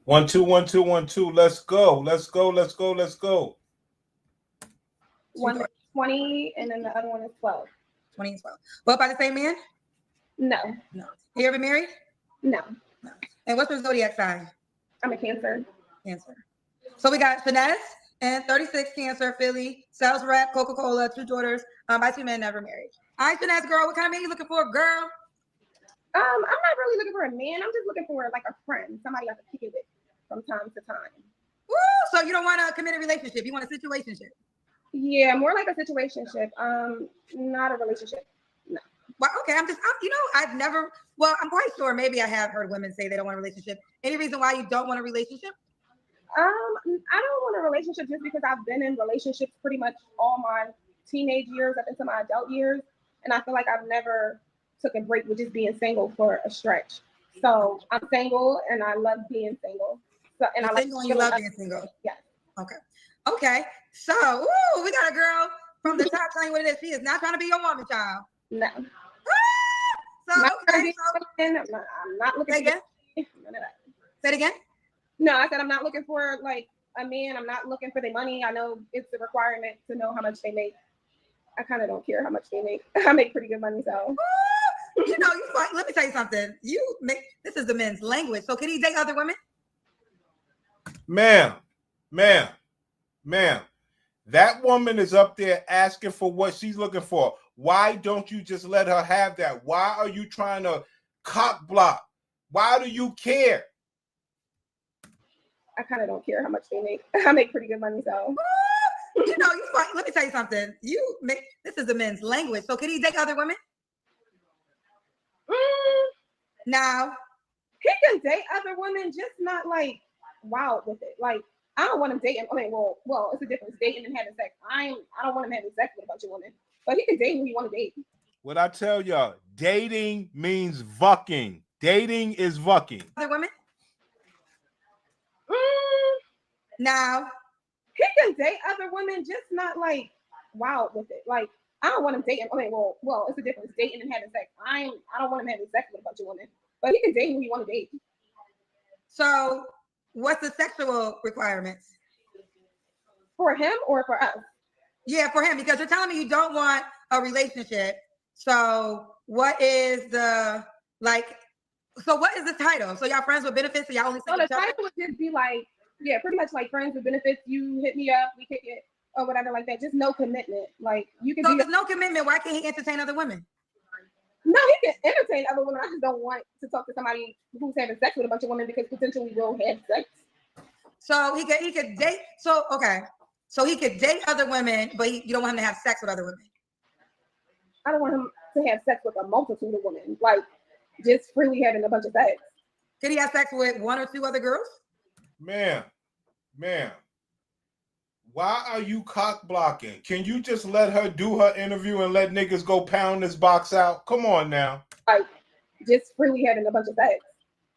One, two, one, two, one, two. Let's go. Let's go. Let's go. Let's go. One is 20 and then the other one is 12. 20 and 12. Both by the same man? No. No. You ever married? No. No. And what's your zodiac sign? I'm a Cancer. Cancer. So we got Finesse and 36 Cancer, Philly, sales rep, Coca-Cola, 2 daughters, by 2 men, never married. All right, Finesse girl, what kind of man you looking for, girl? I'm not really looking for a man. I'm just looking for like a friend, somebody I can kick it with from time to time. Woo! So you don't want a committed relationship, you want a situationship? Yeah, more like a situationship. Not a relationship. No. Well, okay, I've never, I'm quite sure maybe I have heard women say they don't want a relationship. Any reason why you don't want a relationship? I don't want a relationship just because I've been in relationships pretty much all my teenage years up into my adult years, and I feel like I've never took a break with just being single for a stretch. So I'm single and I love being single. So and You're I like single and you love being single. Yes. Okay. So we got a girl from the top telling you what it is. She is not trying to be your woman, child. No. So I'm not looking. Say again. Say it again. No, I said I'm not looking for like a man. I'm not looking for their money. I know it's a requirement to know how much they make. I kind of don't care how much they make. I make pretty good money, so. Let me tell you something. This is the men's language. So can he date other women? Ma'am. That woman is up there asking for what she's looking for. Why don't you just let her have that? Why are you trying to cock block? Why do you care? I kind of don't care how much they make. I make pretty good money, so. Let me tell you something. This is the men's language. So can he date other women? Now, he can date other women, just not like wild with it. Like I don't want him dating. I mean, well, it's a difference dating and having sex. I don't want him having sex with a bunch of women, but he can date who he want to date. What I tell y'all, dating means fucking. Dating is fucking. Other women? Now, he can date other women, just not like wild with it. Like I don't want him dating. I mean, well, it's a difference dating and having sex. I don't want him having sex with a bunch of women, but he can date who he want to date. So, what's the sexual requirements for him or for us? Yeah, for him, because you're telling me you don't want a relationship. So, what is the So, what is the title? So, y'all friends with benefits? So, y'all only. So the title would just be like, yeah, pretty much like friends with benefits. You hit me up, we kick it, or whatever like that. Just no commitment. Like you can. So there's no commitment. Why can't he entertain other women? No, he can entertain other women. I just don't want to talk to somebody who's having sex with a bunch of women because potentially will have sex. So he could date. So okay. So he could date other women, but you don't want him to have sex with other women. I don't want him to have sex with a multitude of women, like just freely having a bunch of sex. Could he have sex with 1 or 2 other girls? Ma'am, why are you cock blocking? Can you just let her do her interview and let niggas go pound this box out? Come on now. Like, just freely having a bunch of sex.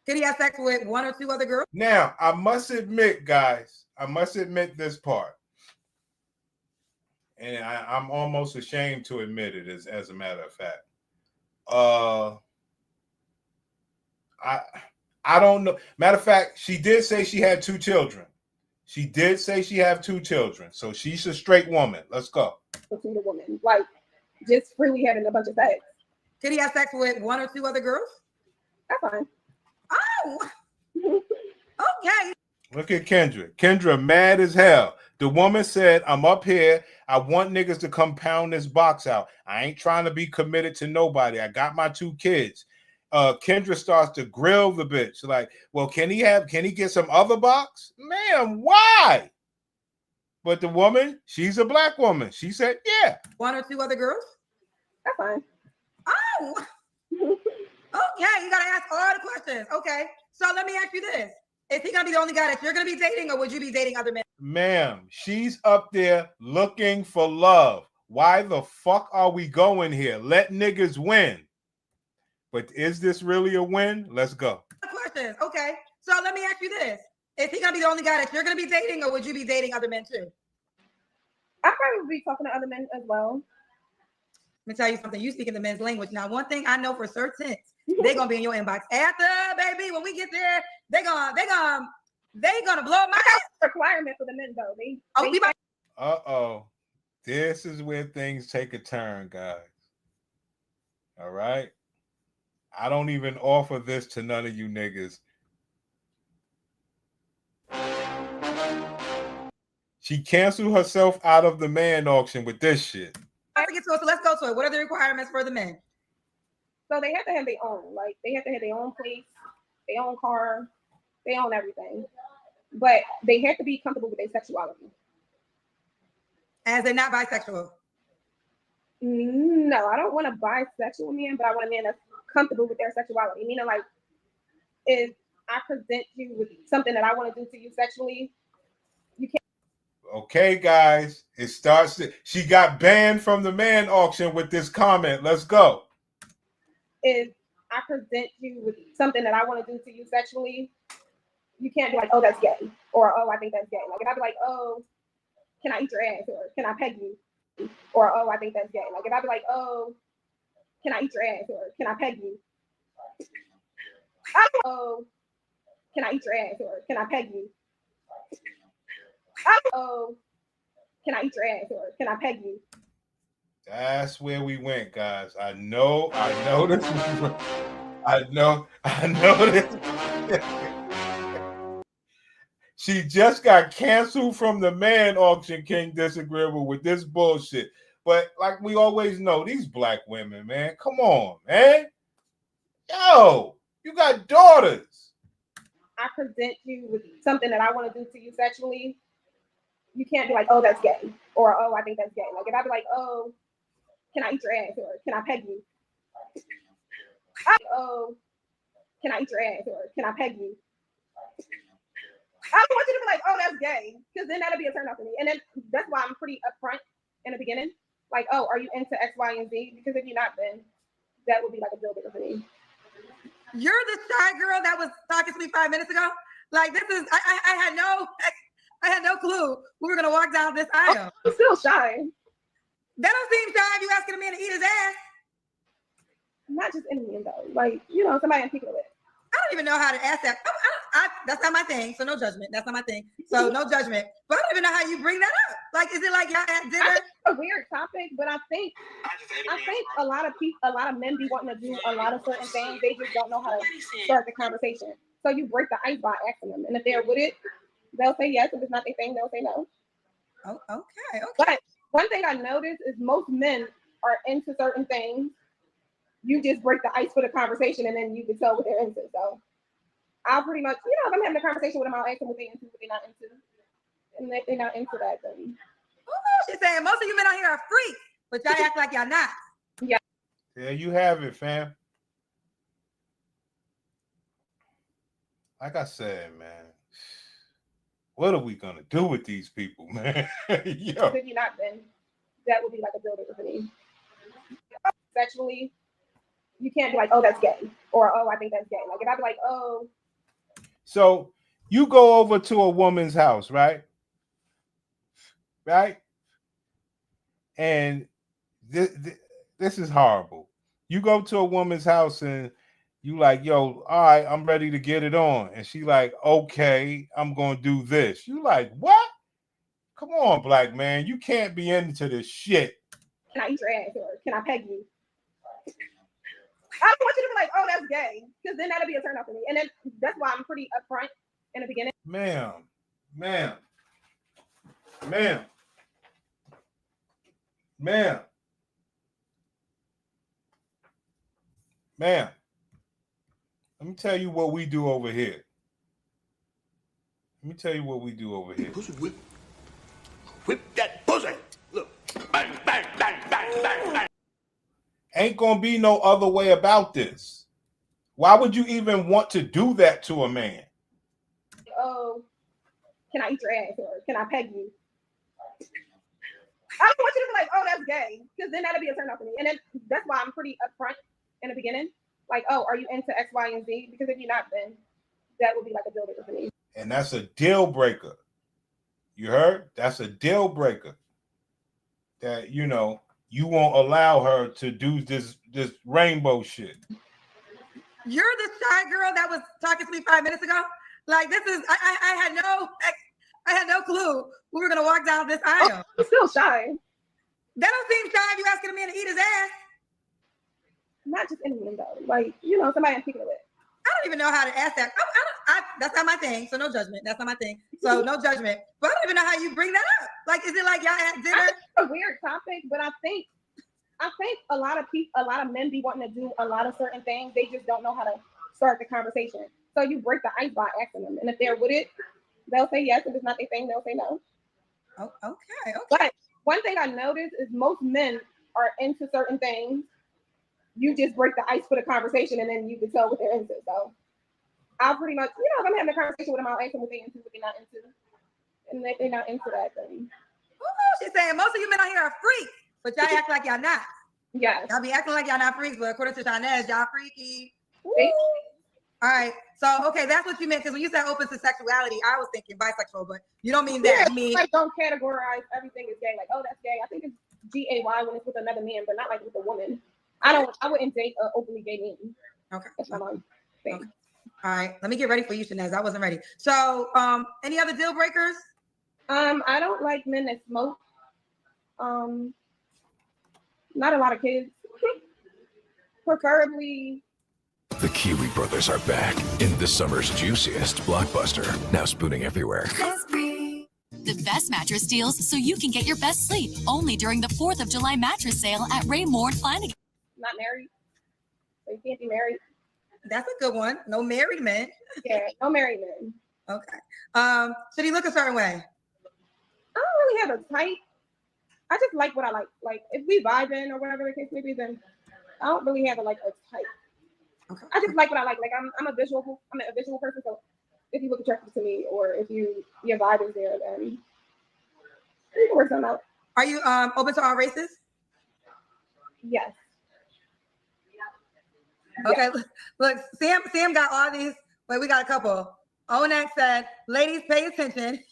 Could he have sex with 1 or 2 other girls? Now, I must admit, guys, this part. And I'm almost ashamed to admit it, as a matter of fact. I don't know. Matter of fact, she did say she had 2 children. She did say she have 2 children. So she's a straight woman. Let's go. A woman, like just freely having a bunch of sex. Could he have sex with 1 or 2 other girls? That's fine. Oh, okay. Look at Kendra. Kendra mad as hell. The woman said, I'm up here. I want niggas to come pound this box out. I ain't trying to be committed to nobody. I got my 2 kids. Kendra starts to grill the bitch. Like, well, can he get some other box? Ma'am, why? But the woman, she's a black woman. She said, yeah. 1 or 2 other girls? That's fine. Oh, okay. You got to ask all the questions. Okay. So let me ask you this. Is he going to be the only guy that you're going to be dating, or would you be dating other men? Ma'am, she's up there looking for love. Why the fuck are we going here? Let niggas win. But is this really a win? Let's go. Questions. Okay. So let me ask you this. Is he going to be the only guy that you're going to be dating, or would you be dating other men too? I probably would be talking to other men as well. Let me tell you something. You speak in the men's language. Now, one thing I know for certain, they're going to be in your inbox after, baby. When we get there, they're going to They gonna blow my ass. Requirement for the men though. This is where things take a turn, guys. All right. I don't even offer this to none of you niggas. She canceled herself out of the man auction with this shit. I forget to it, so let's go to it. What are the requirements for the men? So they have to have their own. Like they have to have their own place, their own car, they own everything. But they have to be comfortable with their sexuality. As they're not bisexual. No, I don't want a bisexual man, but I want a man that's comfortable with their sexuality. Meaning, like, if I present you with something that I want to do to you sexually, you can't. Okay, guys, it starts. She got banned from the man auction with this comment. Let's go. If I present you with something that I want to do to you sexually, you can't be like, oh, that's gay, or oh, I think that's gay. Like, if I be like, oh, can I eat your ass, or can I peg you, or oh, I think that's gay. Like, if I be like, oh, can I eat your ass, or can I peg you? Oh, can I eat your ass, or can I peg you? Oh, can I eat your ass, or can I peg you? That's where we went, guys. I know this. I know this. She just got canceled from the man auction, King Disagreeable, with this bullshit. But like we always know, these black women, man, come on, man. Yo, you got daughters. I present you with something that I want to do to you sexually, you can't be like, oh, that's gay, or oh, I think that's gay. Like, if I be like, oh, can I eat your ass, or can I peg you? Oh, can I eat your ass, or can I peg you? I don't want you to be like, oh, that's gay, because then that'll be a turn off for me. And then that's why I'm pretty upfront in the beginning. Like, oh, are you into X, Y, and Z? Because if you're not, then that would be like a deal breaker for me. You're the shy girl that was talking to me 5 minutes ago. Like, this is I had no clue we were gonna walk down this aisle. I'm still shy. That don't seem shy if you asking a man to eat his ass. Not just any man though. Like, you know, somebody in particular. I don't even know how to ask that. That's not my thing. So no judgment. That's not my thing. So no judgment. But I don't even know how you bring that up. Like, is it like y'all at dinner? It's a weird topic, but I think a lot of men be wanting to do a lot of certain things. They just don't know how to start the conversation. So you break the ice by asking them, and if they're with it, they'll say yes. If it's not their thing, they'll say no. Oh, okay. But one thing I noticed is most men are into certain things. You just break the ice for the conversation, and then you can tell what they're into. So I'll pretty much, you know, if I'm having a conversation with them, I'll ask them what they're into, what they're not into. And if they're not into that, then. Oh, she's saying most of you men out here are freaks, but y'all act like y'all not. Yeah. There you have it, fam. Like I said, man, what are we gonna do with these people, man? Yo. If you're not, then that would be like a deal breaker for me. Sexually, you can't be like, oh, that's gay, or oh, I think that's gay. Like, if I be like, oh. So you go over to a woman's house, right? Right? And this is horrible. You go to a woman's house and you like, yo, all right, I'm ready to get it on. And she like, okay, I'm going to do this. You like, what? Come on, black man. You can't be into this shit. Can I eat your ass, or can I peg you? I don't want you to be like, oh, that's gay, because then that'll be a turn off for me. And then that's why I'm pretty upfront in the beginning. Ma'am. Let me tell you what we do over here. Pussy whip that pussy. Look, bang, bang, bang, bang, bang, bang. Ain't gonna be no other way about this. Why would you even want to do that to a man? Oh, can I eat your ass, or can I peg you? I don't want you to be like, oh, that's gay, because then that'll be a turn off for me. And then that's why I'm pretty upfront in the beginning. Like, oh, are you into X, Y, and Z? Because if you're not, then that would be like a deal breaker for me. And that's a deal breaker. You heard? That's a deal breaker. That, you know, you won't allow her to do this rainbow shit. You're the shy girl that was talking to me 5 minutes ago. Like this is I had no clue we were gonna walk down this aisle. I'm still shy. That don't seem shy if you asking a man to eat his ass. Not just anyone though. Like, you know, somebody I'm kicking it with. I don't even know how to ask that. That's not my thing. So no judgment. That's not my thing. So no judgment. But I don't even know how you bring that up. Like, is it like y'all at dinner? It's a weird topic, but I think a lot of men be wanting to do a lot of certain things. They just don't know how to start the conversation. So you break the ice by asking them, and if they're with it, they'll say yes. If it's not their thing, they'll say no. Oh, okay. But one thing I noticed is most men are into certain things. You just break the ice for the conversation, and then you can tell what they're into. So I'll pretty much, if I'm having a conversation with them, I'll ask them what they're into, what they're not into. And if they're not into that, then... She's saying most of you men out here are freaks, but y'all act like y'all not. Yes. Y'all be acting like y'all not freaks, but according to Shanez, y'all freaky. All right. So, okay, that's what you meant. Because when you said open to sexuality, I was thinking bisexual, but you don't mean that. Yeah, you mean... like, don't categorize everything as gay. Like, oh, that's gay. I think it's G-A-Y when it's with another man, but not like with a woman. I wouldn't date an openly gay man. Okay. That's not my thing. Okay. All right. Let me get ready for you, Shanez. I wasn't ready. So, any other deal breakers? I don't like men that smoke. Not a lot of kids. Preferably. The Kiwi Brothers are back in the summer's juiciest blockbuster, now spooning everywhere. The best mattress deals so you can get your best sleep only during the 4th of July mattress sale at Raymore Flanagan. Not married. So you can't be married. That's a good one. No married men. Yeah, no married men. Okay. Should he look a certain way? I don't really have a type. I just like what I like. Like if we vibing or whatever the case may be, then I don't really have a type. Okay. I just like what I like. Like I'm a visual person. So if you look attractive to me, or if your vibe is there, then you can work something out. Are you open to all races? Yes. Okay. Look, Sam got all these. Wait, we got a couple. Onak said, "Ladies, pay attention."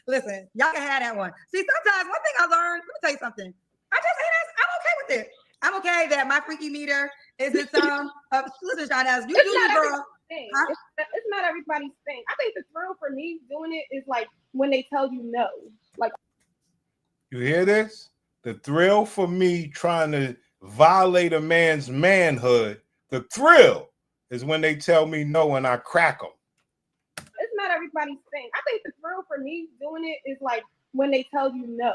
Listen, y'all can have that one. See, sometimes one thing I learned. Let me tell you something. I'm okay with it. I'm okay that my freaky meter is in some. Listen, Sean, as you do, girl. Huh? It's not everybody's thing. I think the thrill for me doing it is like when they tell you no. Like, you hear this? The thrill for me trying to violate a man's manhood. The thrill is when they tell me no and I crack them. It's not everybody's thing. I think the thrill for me doing it is like when they tell you no.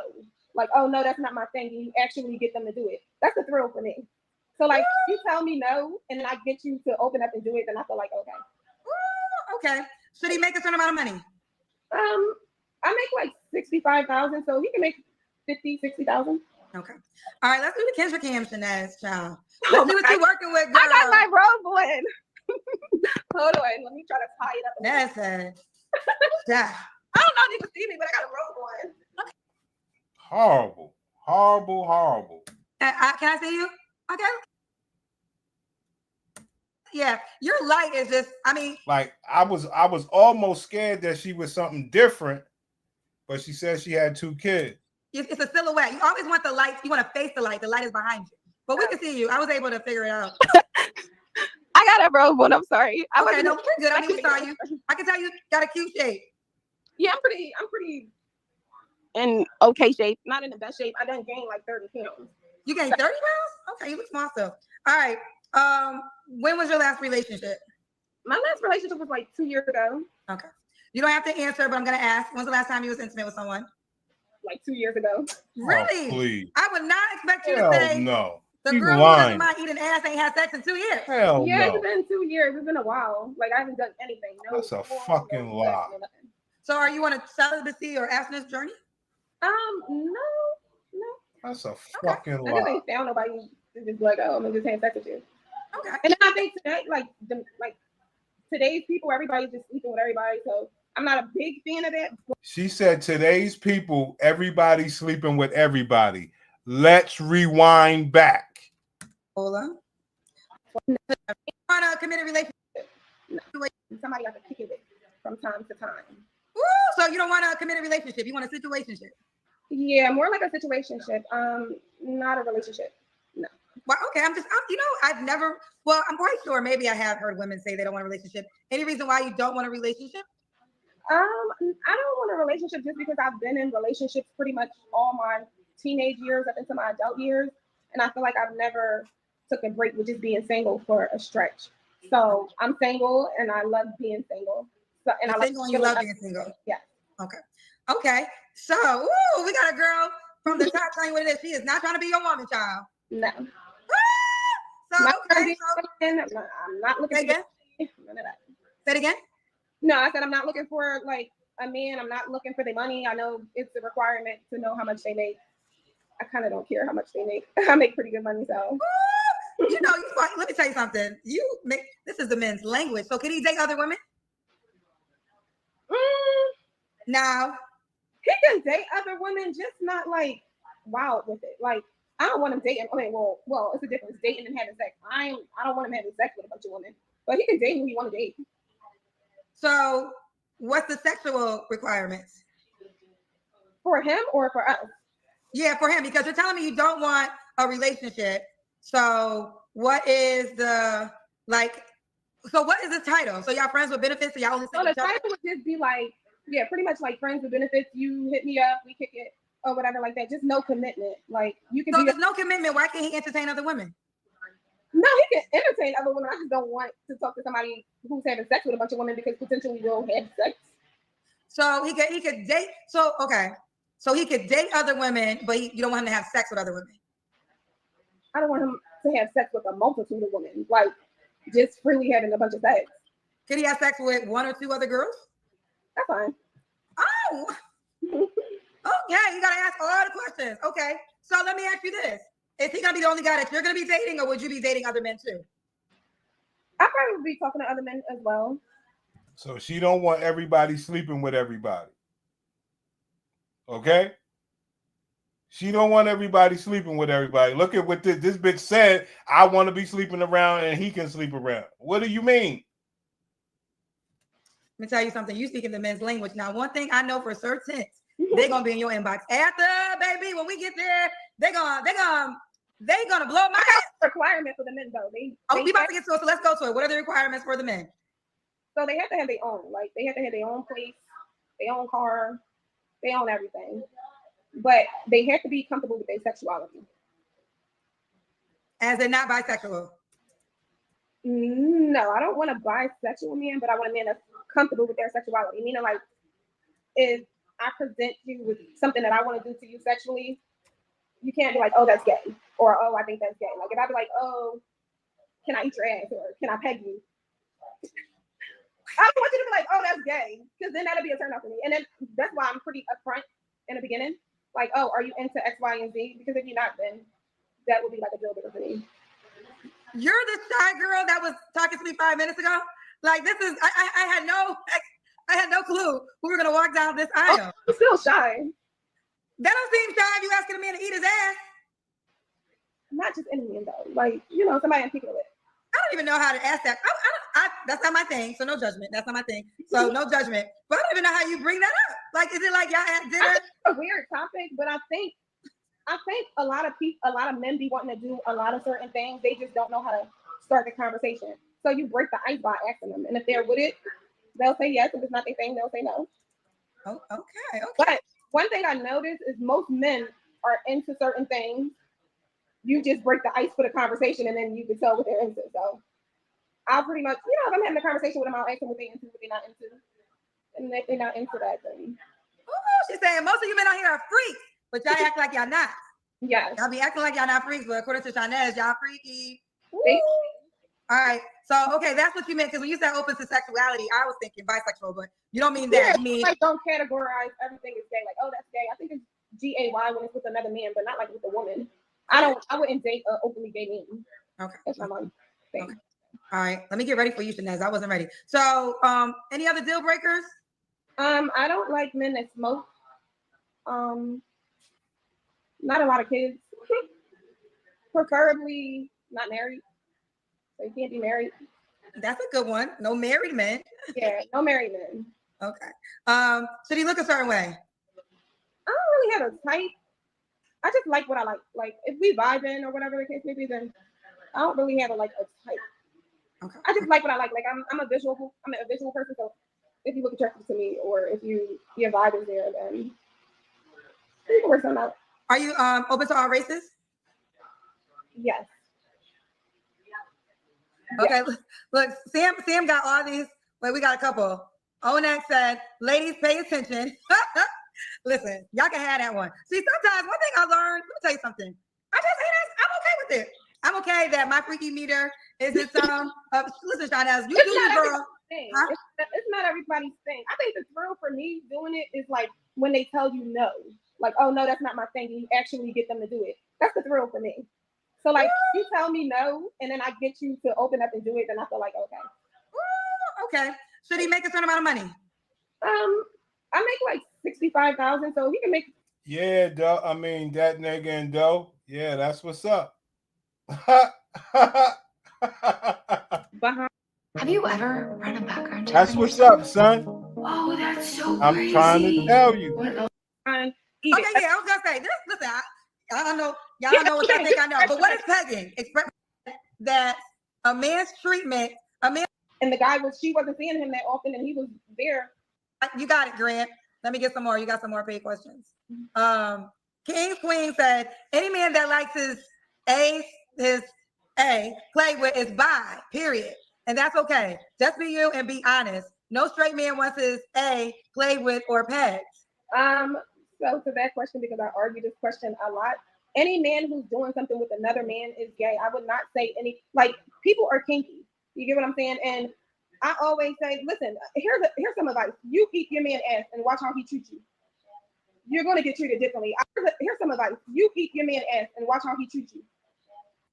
Like, oh no, that's not my thing. And you actually get them to do it. That's the thrill for me. So like you tell me no and then I get you to open up and do it, then I feel like okay. Okay. Should he make a certain amount of money? I make like 65,000, so he can make 50, 60,000. Okay. All right, let's do the Kendra Cam Shanaz, child. Let's see what you're working with, girl. I got my robe on. Hold on, let me try to tie it up. That's it. Yeah. I don't know if you can see me, but I got a robe on. Okay. Horrible. Can I see you? Okay. Yeah, your light is just, like I was almost scared that she was something different, but she said she had 2 kids. It's a silhouette. You always want the light. You want to face the light. The light is behind you. But we can see you. I was able to figure it out. I got a robe on. I'm sorry. Okay, no, we're good. We saw you. I can tell you got a cute shape. Yeah, I'm pretty in okay shape. Not in the best shape. I done gained like 30 pounds. You gained 30 pounds? Okay, you look small still. All right. When was your last relationship? My last relationship was like 2 years ago. Okay. You don't have to answer, but I'm gonna ask. When's the last time you was intimate with someone? Like 2 years ago. Really? Oh, please. I would not expect you Hell to say no. The You girl lying. who doesn't mind eating ass ain't had sex in 2 years. Hell yeah, no. It's been 2 years. It's been a while. Like I haven't done anything. No, That's a fucking lie. So are you on a celibacy or abstinence journey? No. That's a fucking I just lie. ain't found nobody to just like, oh, I'm gonna just have sex with you. Okay. And then I think today, like today's people, everybody's just sleeping with everybody. So I'm not a big fan of that. She said today's people, everybody sleeping with everybody. Let's rewind back. Hold on. On a committed relationship. Somebody got to kick it with from time to time. Ooh, so you don't want a committed relationship. You want a situationship. Yeah, more like a situationship. Not a relationship. No. Well, okay, I've never, well, I'm quite sure maybe I have heard women say they don't want a relationship. Any reason why you don't want a relationship? I don't want a relationship just because I've been in relationships pretty much all my teenage years up into my adult years, and I feel like I've never took a break with just being single for a stretch. So I'm single, and I love being single. So, and You're I like single and you love being single. Yeah. Okay. Okay. So, we got a girl from the top telling you what it is. She is not trying to be your woman, child. No. So, Not okay. I'm not looking Say again? none of that. Say it again? No, I said I'm not looking for like a man. I'm not looking for the money. I know it's a requirement to know how much they make. I kind of don't care how much they make. I make pretty good money, so. You know, let me tell you something. This is the men's language. So can he date other women? Now, he can date other women, just not like wild with it. Like I don't want him dating. I mean, well, it's a difference dating and having sex. I don't want him having sex with a bunch of women, but he can date who he want to date. So, what's the sexual requirements for him or for us? Yeah, for him, because you're telling me you don't want a relationship. So, what is the So, what is the title? So, y'all friends with benefits? So, y'all only so the title would just be like, yeah, pretty much like friends with benefits. You hit me up, we kick it, or whatever like that. Just no commitment. Like you can. So there's no commitment. Why can't he entertain other women? No, he can entertain other women. I just don't want to talk to somebody who's having sex with a bunch of women because potentially will have sex. So he could date. So okay, so he could date other women, but you don't want him to have sex with other women. I don't want him to have sex with a multitude of women, like just freely having a bunch of sex. Can he have sex with one or two other girls? That's fine. Oh, okay. You gotta ask all the questions. Okay, so let me ask you this: is he gonna be the only guy that you're gonna be dating, or would you be dating other men too? I probably would be talking to other men as well. So she don't want everybody sleeping with everybody. Okay? She don't want everybody sleeping with everybody. Look at what this bitch said. I want to be sleeping around and he can sleep around. What do you mean? Let me tell you something. You speaking the men's language. Now, one thing I know for certain, they're gonna be in your inbox. After, baby, when we get there, they're gonna blow my head. Requirement for the men though. We about to get to it, so let's go to it. What are the requirements for the men? So they have to have their own. Like they have to have their own place, their own car, they own everything. But they have to be comfortable with their sexuality. As they're not bisexual. No, I don't want a bisexual man, but I want a man that's comfortable with their sexuality. Meaning, like, if I present you with something that I want to do to you sexually, you can't be like, oh, that's gay, or oh, I think that's gay. Like, if I be like, oh, can I eat your ass, or can I peg you? I don't want you to be like, oh, that's gay, because then that'll be a turn off for me. And then that's why I'm pretty upfront in the beginning. Like, oh, are you into X, Y, and Z? Because if you're not, then that would be like a deal breaker for me. You're the shy girl that was talking to me 5 minutes ago. Like this is, I had no clue we were gonna walk down this aisle. I'm still shy. That don't seem shy if you asking a man to eat his ass. Not just any man though. Like, you know, somebody in particular. I don't even know how to ask that. That's not my thing. So no judgment. That's not my thing. So no judgment. But I don't even know how you bring that up. Like, is it like y'all at dinner? It's a weird topic, but I think a lot of men be wanting to do a lot of certain things. They just don't know how to start the conversation. So you break the ice by asking them, and if they're with it, they'll say yes. If it's not their thing, they'll say no. Oh, okay. But one thing I noticed is most men are into certain things. You just break the ice for the conversation, and then you can tell what they're into. So I'll pretty much, if I'm having a conversation with them, I'll ask them what they're into, what they're not into. And if they're not into that, then. Oh, she's saying most of you men out here are freaks, but y'all act like y'all not. Yes. Y'all be acting like y'all not freaks, but according to Shanez, y'all freaky. All right. So, okay, that's what you meant. Because when you said open to sexuality, I was thinking bisexual, but you don't mean that. Yeah, you mean like don't categorize everything as gay. Like, oh, that's gay. I think it's GAY when it's with another man, but not like with a woman. I wouldn't date an openly gay man. Okay. That's not my thing. Okay. All right. Let me get ready for you, Shanez. I wasn't ready. So, any other deal breakers? I don't like men that smoke. Not a lot of kids. Preferably not married. So you can't be married. That's a good one. No married men. Yeah, no married men. Okay. Should he look a certain way? I don't really have a type. I just like what I like. Like if we vibing or whatever the case may be, then I don't really have a type. Okay. I just like what I like. Like I'm a visual person. So if you look attractive to me, or if your vibe is there, then we can work something out. Are you open to all races? Yes. Okay. Look, Sam got all these. Wait, we got a couple. Onak said, "Ladies, pay attention." Listen, y'all can have that one. See, sometimes one thing I learned. Let me tell you something. I'm okay with it. I'm okay that my freaky meter is its own. Listen, Shawna, you do you, girl. Huh? It's not everybody's thing. I think the thrill for me doing it is like when they tell you no, like, oh no, that's not my thing, and you actually get them to do it. That's the thrill for me. So like, you tell me no, and then I get you to open up and do it, then I feel like okay. Ooh, okay. Should he make a certain amount of money? I make like 65,000, so he can make. Yeah, Doe. I mean that nigga and Doe. Yeah, that's what's up. Have you ever run a background check? That's what's up, son. Oh, that's so I'm crazy. trying to tell you. Okay, yeah, I was gonna say this. Listen, I don't know. Y'all don't know what y'all think I know. But what is pegging? Express that a man's treatment, and the guy she wasn't seeing him that often, and he was there. You got it, Grant. Let me get some more. You got some more paid questions. King Queen said, any man that likes his play with is bi, period. And that's okay. Just be you and be honest. No straight man wants his played with or pegged. So to that question, because I argue this question a lot, any man who's doing something with another man is gay. I would not say people are kinky. You get what I'm saying? And I always say, listen, here's some advice. You eat your man ass and watch how he treats you. You're going to get treated differently. Here's some advice. You eat your man ass and watch how he treats you.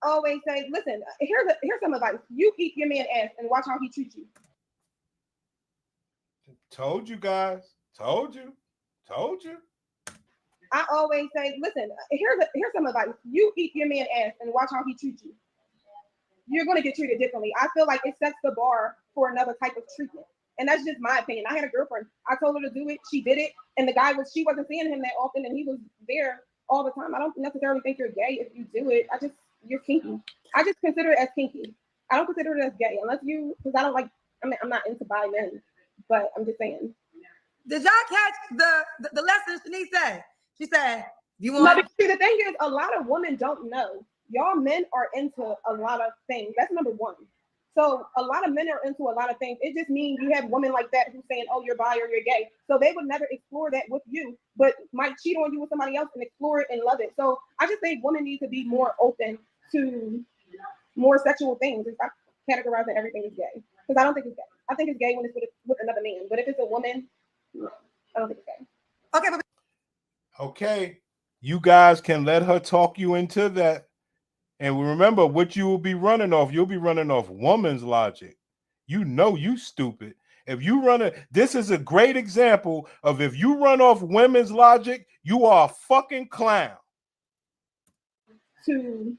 Always say, listen, here's some advice. You eat your man ass and watch how he treats you. Told you guys. Told you. I always say, listen, here's some advice. You eat your man ass and watch how he treats you. You're going to get treated differently. I feel like it sets the bar for another type of treatment. And that's just my opinion. I had a girlfriend. I told her to do it. She did it. And the guy she wasn't seeing him that often, and he was there all the time. I don't necessarily think you're gay if you do it. You're kinky. I just consider it as kinky. I don't consider it as gay unless because I don't like, I'm not into bi men, but I'm just saying. Did y'all catch the lesson Shanice said? She said, you want to see, the thing is, a lot of women don't know. Y'all men are into a lot of things. That's number one. So a lot of men are into a lot of things. It just means you have women like that who's saying, oh, you're bi or you're gay. So they would never explore that with you, but might cheat on you with somebody else and explore it and love it. So I just think women need to be more open to more sexual things and stop categorizing everything as gay. Because I don't think it's gay. I think it's gay when it's with another man. But if it's a woman, no, I don't think it's gay. Okay. You guys can let her talk you into that. And remember what you will be running off. You'll be running off woman's logic. You stupid. If you this is a great example of if you run off women's logic, you are a fucking clown. To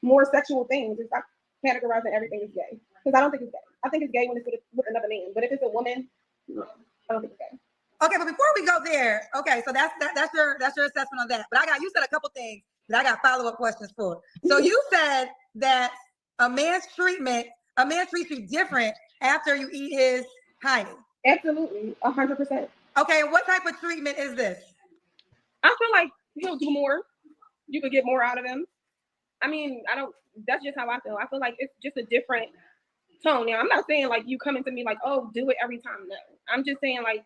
more sexual things and stop categorizing everything as gay. Because I don't think it's gay. I think it's gay when it's with another man. But if it's a woman, no, I don't think it's gay. Okay, but before we go there, okay, so that's your assessment on that. But you said a couple things that I got follow-up questions for. So you said that a man treats you different after you eat his hiney. Absolutely, 100%. Okay, what type of treatment is this? I feel like he'll do more. You could get more out of him. I mean, that's just how I feel. I feel like it's just a different tone. Now, I'm not saying like you coming to me like, oh, do it every time. No, I'm just saying like,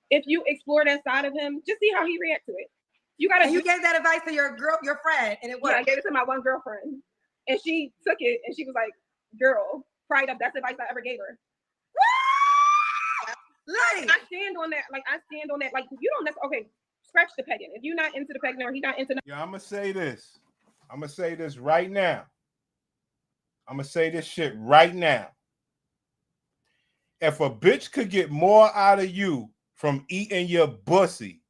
if you explore that side of him, just see how he reacts to it. You gave that advice to your friend, and it worked. Yeah, I gave it to my one girlfriend, and she took it, and she was like, "Girl, pride up. That's the advice I ever gave her." Like, I stand on that. Like you don't necessarily. Okay, scratch the pegging. If you're not into the pegging or he's not into. Yeah, I'm gonna say this. I'm gonna say this right now. I'm gonna say this shit right now. If a bitch could get more out of you from eating your pussy,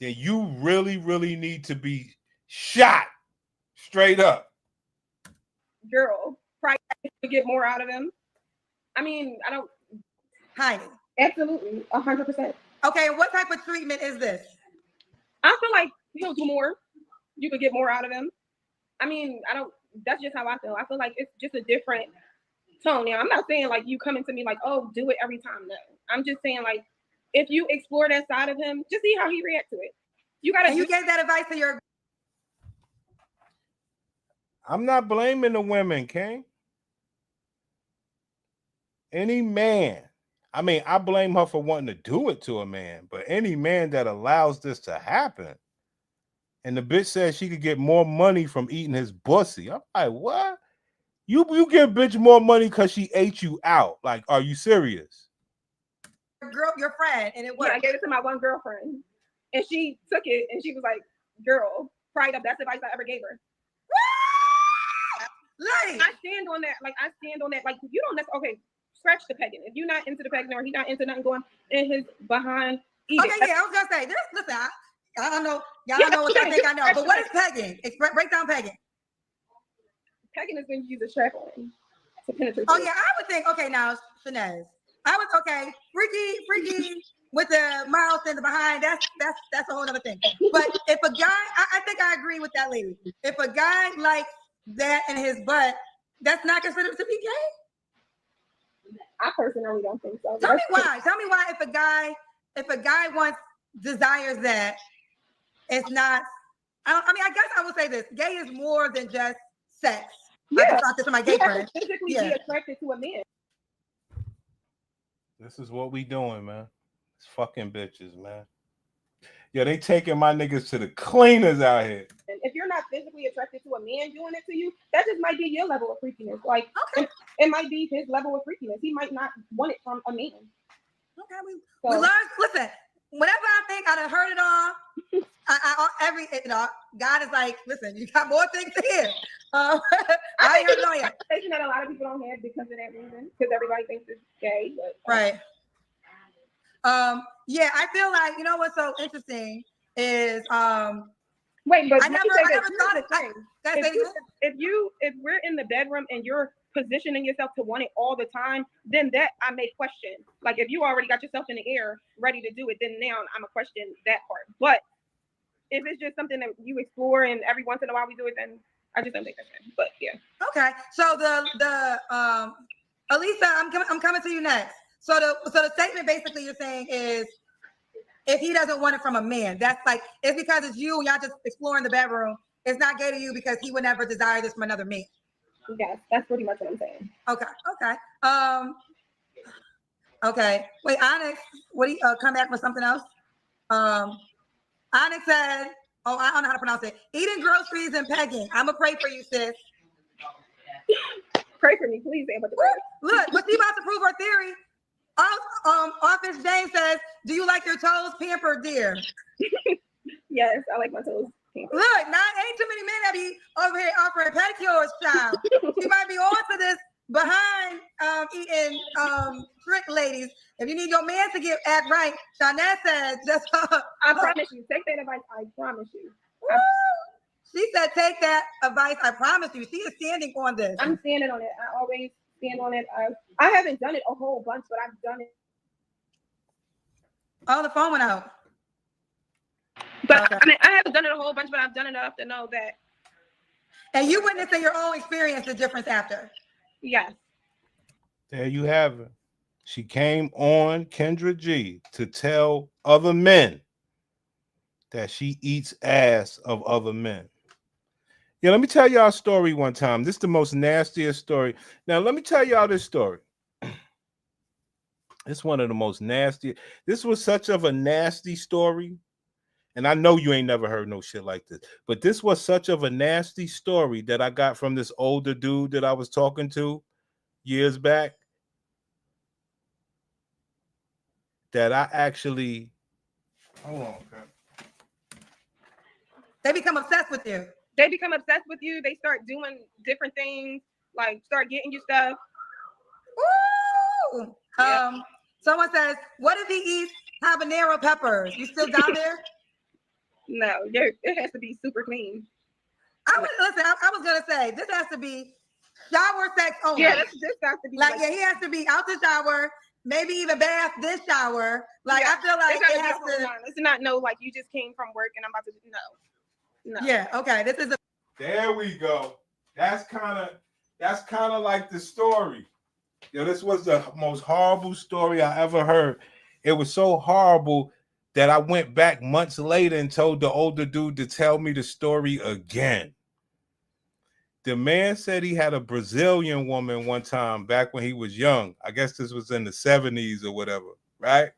then you really, really need to be shot straight up. Girl, pride to get more out of him. I mean, I don't. Hiding. Absolutely, 100%. Okay, what type of treatment is this? I feel like he'll do more. you could get more out of him. I mean, I don't. That's just how I feel. I feel like it's just a different tone. Now, I'm not saying like you coming to me like, oh, do it every time. No, I'm just saying like, if you explore that side of him, just see how he reacts to it. You gotta. And you gave that advice to your. I'm not blaming the women, King. Any man. I mean, I blame her for wanting to do it to a man, but any man that allows this to happen, and the bitch says she could get more money from eating his pussy. I'm like, what? You give bitch more money because she ate you out. Like, are you serious? Girl, your friend, and it worked. Yeah, I gave it to my one girlfriend, and she took it, and she was like, "Girl, pride up. That's the advice I ever gave her." Lady. I stand on that. Like, I stand on that. Like, you don't necessarily, okay, scratch the pegging. If you're not into the pegging or he's not into nothing going in his behind, eat okay, it. yeah, I was gonna say this. Listen, I don't know. Y'all don't know what y'all think I know, but what is pegging? Break down pegging. Pegging is when you use a strap on to penetrate. Oh yeah, I would think. Okay, now Shanez, I was okay. Freaky with the mouth and the behind. That's a whole other thing. But if a guy, I think I agree with that lady. If a guy likes that in his butt, that's not considered to be gay. I personally don't think so. Tell me why. Tell me why. If a guy desires that, it's not. I mean, I guess I would say this: gay is more than just sex. Yeah, I can talk to my gay friend. Physically be attracted to a man. This is what we doing, man. It's fucking bitches, man. Yeah, they taking my niggas to the cleaners out here. And if you're not physically attracted to a man doing it to you, that just might be your level of freakiness. Like, okay. It might be his level of freakiness. He might not want it from a man. Okay, we learned. Listen, whenever I think I done heard it all, God is like, listen, you got more things to hear. I heard it all yet. That a lot of people don't have because of that reason, because everybody thinks it's gay. But, right. Yeah, I feel like, you know what's so interesting is wait, but I never thought it. If we're in the bedroom and you're positioning yourself to want it all the time, then that I may question. Like, if you already got yourself in the air ready to do it, then now I'm a question that part. But if it's just something that you explore and every once in a while we do it, then I just don't think that's good. But yeah. Okay. So the Elisa, I'm coming to you next. So the statement basically you're saying is, if he doesn't want it from a man, that's like, it's because it's you and y'all just exploring the bedroom. It's not gay to you because he would never desire this from another man. Yes, that's pretty much what I'm saying. Okay. Okay. Wait, Onyx, what do you come back with something else? Onyx said, oh, I don't know how to pronounce it. Eating groceries and pegging. I'm gonna pray for you, sis. Pray for me, please. Look, but she about to prove her theory. Office James says, do you like your toes pampered, dear? Yes, I like my toes pampered. Look, ain't too many men that be over here offering pedicures, child. You might be on to this behind eating trick ladies. If you need your man to act right, Shanette says, just I promise you, take that advice. I promise you. She said, take that advice. I promise you. She is standing on this. I'm standing on it. I always stand on it. I haven't done it a whole bunch, but I've done it. Oh, the phone went out. But okay. I mean, I haven't done it a whole bunch, but I've done enough to know that. And you witnessed in your own experience the difference after. Yes. There you have it. She came on Kendra G to tell other men that she eats ass of other men. Yeah, let me tell y'all a story one time. This is the most nastiest story. Now, let me tell y'all this story. It's one of the most nasty. This was such of a nasty story. And I know you ain't never heard no shit like this. But this was such of a nasty story that I got from this older dude that I was talking to years back. That I actually... Hold on, okay. They become obsessed with you. They become obsessed with you. They start doing different things, like start getting you stuff. Woo! Yeah. Someone says, what if he eats habanero peppers? You still down there? No, it has to be super clean. I was gonna say this has to be shower sex only. Yeah, this has to be like he has to be out the shower, maybe even bath, then shower. Like I feel like it has to. It's not like you just came from work and I'm about to no. No. Yeah. Okay. This is a. There we go. That's kind of like the story. Yo, this was the most horrible story I ever heard. It was so horrible that I went back months later and told the older dude to tell me the story again. The man said he had a Brazilian woman one time back when he was young. I guess this was in the 70s or whatever, right?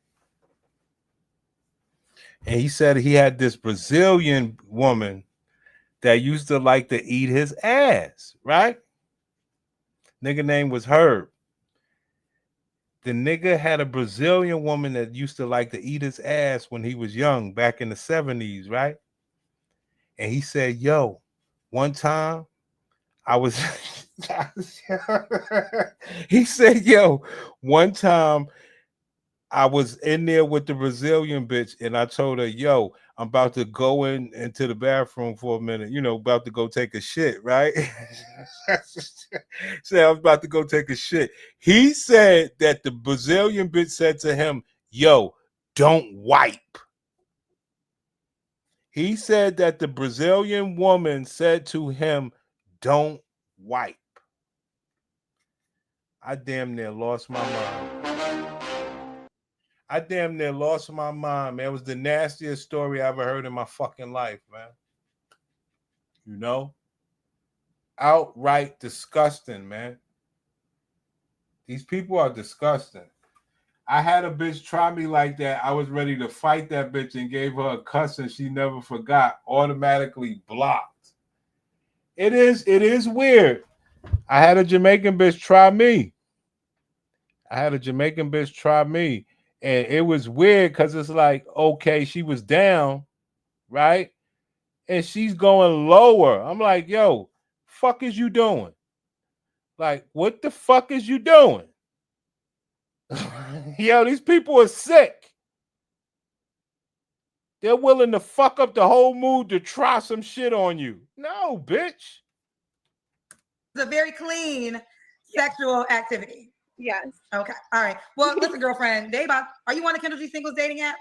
And he said he had this Brazilian woman that used to like to eat his ass, right? Nigga name was Herb. The nigga had a Brazilian woman that used to like to eat his ass when he was young, back in the 70s, right? And he said, yo, one time I was, he said, yo, one time I was in there with the Brazilian bitch and I told her, yo, I'm about to go into the bathroom for a minute, about to go take a shit, right? Say I was about to go take a shit. He said that the Brazilian bitch said to him, yo, don't wipe. He said that the Brazilian woman said to him, don't wipe. I damn near lost my mind. I damn near lost my mind, man. It was the nastiest story I ever heard in my fucking life, man. Outright disgusting, man. These people are disgusting. I had a bitch try me like that. I was ready to fight that bitch and gave her a cuss and she never forgot. Automatically blocked. It is weird. I had a Jamaican bitch try me. And it was weird because it's like, okay, she was down, right? And she's going lower. I'm like, yo, fuck is you doing? Like, what the fuck is you doing? Yo, these people are sick. They're willing to fuck up the whole mood to try some shit on you. No, bitch. It's a very clean sexual activity. Yes. Okay. All right. Well, listen, girlfriend, are you on the Kendra G Singles dating app?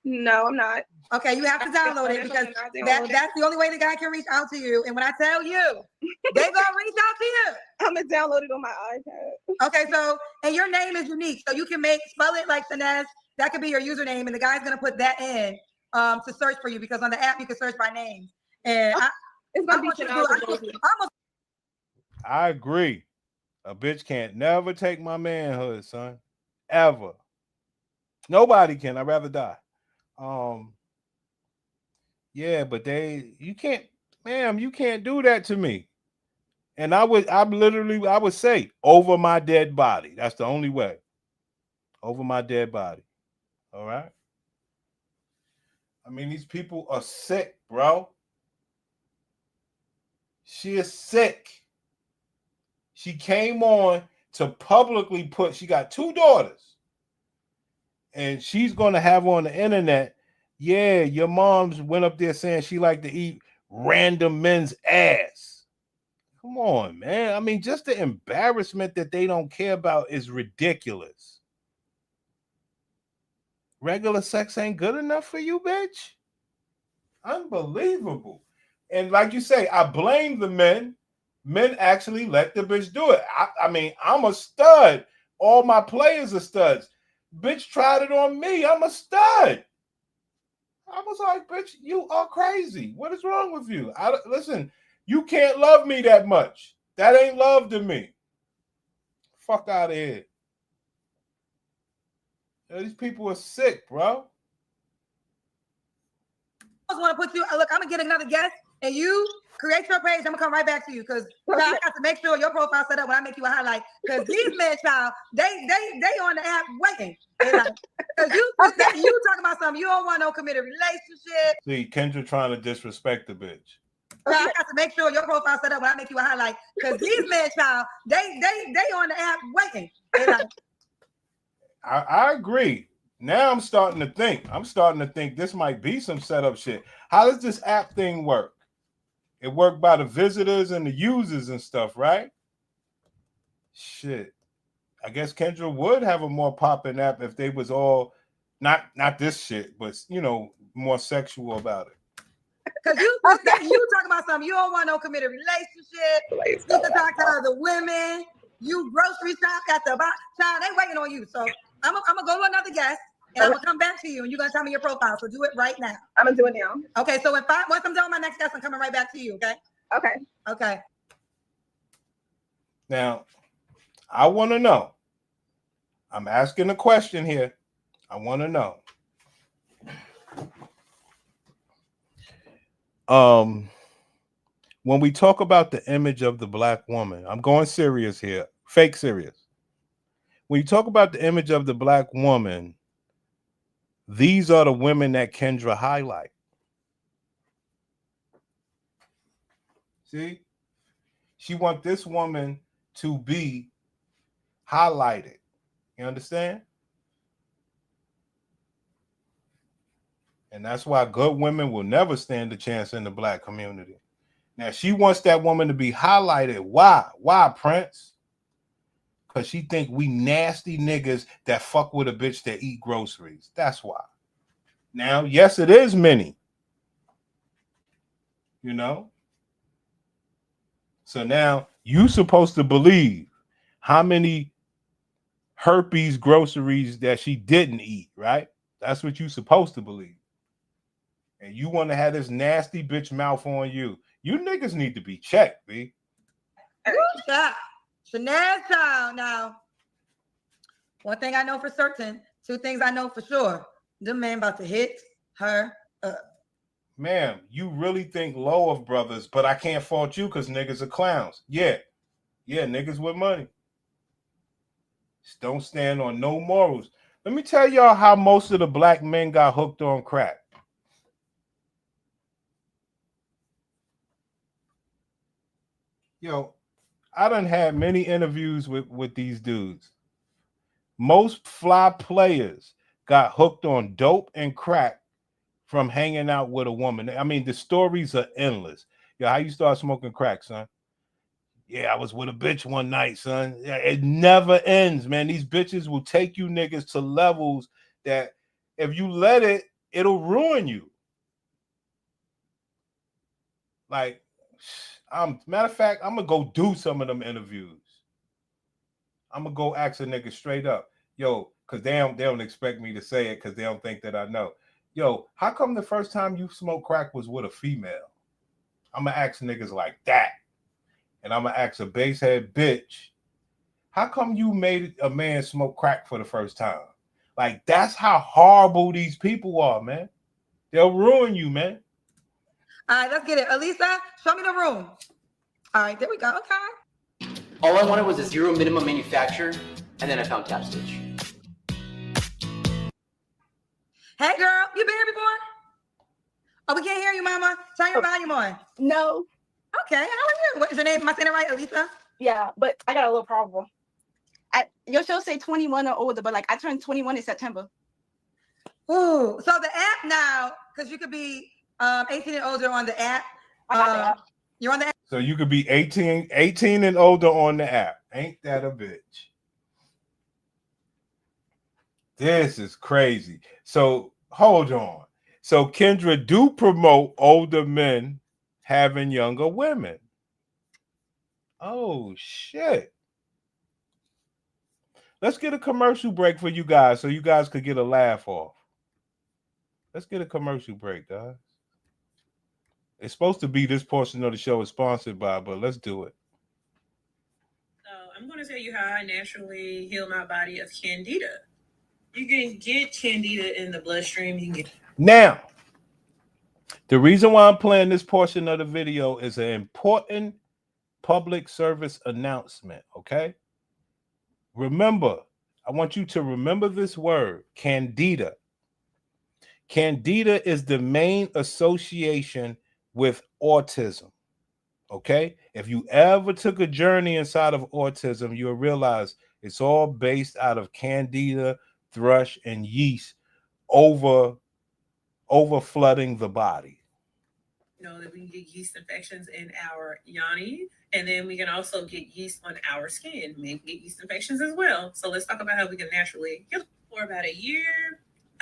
No, I'm not. Okay, you have to download it because that's the only way the guy can reach out to you. And when I tell you, they're gonna reach out to you. I'm gonna download it on my iPad. Okay, and your name is unique, so you can spell it like finesse. That could be your username, and the guy's gonna put that in to search for you because on the app you can search by name. And it's gonna be I agree. A bitch can't never take my manhood, son. Ever. Nobody can. I'd rather die. Yeah, but you can't, ma'am, you can't do that to me. And I would say over my dead body. That's the only way. Over my dead body. All right. I mean, these people are sick, bro. She is sick. She came on to publicly she got 2 daughters. And she's going to have on the internet, yeah, your mom's went up there saying she liked to eat random men's ass. Come on, man. I mean, just the embarrassment that they don't care about is ridiculous. Regular sex ain't good enough for you, bitch? Unbelievable. And like you say, I blame the men. Men actually let the bitch do it. I mean, I'm a stud. All my players are studs. Bitch tried it on me. I'm a stud. I was like, bitch, you are crazy. What is wrong with you? Listen, you can't love me that much. That ain't love to me. Fuck out of here. These people are sick, bro. I just want to put you. Look, I'm gonna get another guest, and you create your page. I'm gonna come right back to you because I got to make sure your profile set up when I make you a highlight. Because these men, child, they on the app waiting. Because you talking about something you don't want no committed relationship. See, Kendra trying to disrespect the bitch. So I got to make sure your profile set up when I make you a highlight. Because these men, child, they on the app waiting. I agree. Now I'm starting to think this might be some setup shit. How does this app thing work? It worked by the visitors and the users and stuff, right? Shit. I guess Kendra would have a more popping app if they was all not this shit, but more sexual about it. Because you talk about something. You don't want no committed relationship. You can talk to other women. You grocery shop at the box. Child, they waiting on you. So I'm gonna go to another guest, and I'm gonna come back to you, and you're gonna tell me your profile. So do it right now. I'm gonna do it now. Okay. So once I'm done with my next guest, I'm coming right back to you. Okay. Okay. Okay. Now, I want to know. I'm asking a question here. I want to know. When we talk about the image of the black woman, I'm going serious here, fake serious. When you talk about the image of the black woman, these are the women that Kendra highlight. See, she wants this woman to be highlighted. You understand? And that's why good women will never stand a chance in the black community. Now, she wants that woman to be highlighted. Why? Why, Prince? Because she think we nasty niggas that fuck with a bitch that eat groceries. That's why. Now, yes, it is many. You know? So now you supposed to believe how many herpes groceries that she didn't eat, right? That's what you supposed to believe. And you want to have this nasty bitch mouth on you. You niggas need to be checked, B. Shanae's child. Now, one thing I know for certain, two things I know for sure. The man about to hit her up. Ma'am, you really think low of brothers, but I can't fault you because niggas are clowns. Yeah, niggas with money. Just don't stand on no morals. Let me tell y'all how most of the black men got hooked on crack. Yo, I done had many interviews with these dudes. Most fly players got hooked on dope and crack from hanging out with a woman. I mean, the stories are endless. Yo, how you start smoking crack, son? Yeah, I was with a bitch one night, son. It never ends, man. These bitches will take you niggas to levels that if you let it, it'll ruin you. Like, matter of fact, I'm gonna go do some of them interviews. I'm gonna go ask a nigga straight up, yo, because they don't expect me to say it because they don't think that I know. Yo, how come the first time you smoked crack was with a female? I'm gonna ask niggas like that. And I'm gonna ask a basehead bitch, how come you made a man smoke crack for the first time? Like, that's how horrible these people are, man. They'll ruin you, man. All right, let's get it. Elisa, show me the room. All right, there we go. Okay. All I wanted was a zero minimum manufacturer, and then I found Tap Stitch. Hey, girl, you been here before? Oh, we can't hear you, mama. Turn your volume on. No. Okay, how are you? What is your name? Am I saying it right, Elisa? Yeah, but I got a little problem. Your show say 21 or older, but like I turned 21 in September. Ooh, so the app now, because you could be 18 and older on the app. I got the app. You're on the app. So you could be 18 and older on the app. Ain't that a bitch? This is crazy. So hold on. So Kendra do promote older men having younger women. Oh shit. Let's get a commercial break for you guys so you guys could get a laugh off. Let's get a commercial break, guys. It's supposed to be this portion of the show is sponsored by, but let's do it. I'm going to tell you how I naturally heal my body of candida. You can get candida in the bloodstream. You can get now. The reason why I'm playing this portion of the video is an important public service announcement, okay? Remember, I want you to remember this word, candida. Candida is the main association with autism, okay? If you ever took a journey inside of autism, you'll realize it's all based out of candida, thrush, and yeast over flooding the body. You know that we can get yeast infections in our yoni, and then we can also get yeast on our skin. Men can get yeast infections as well. So let's talk about how we can naturally heal. For about a year,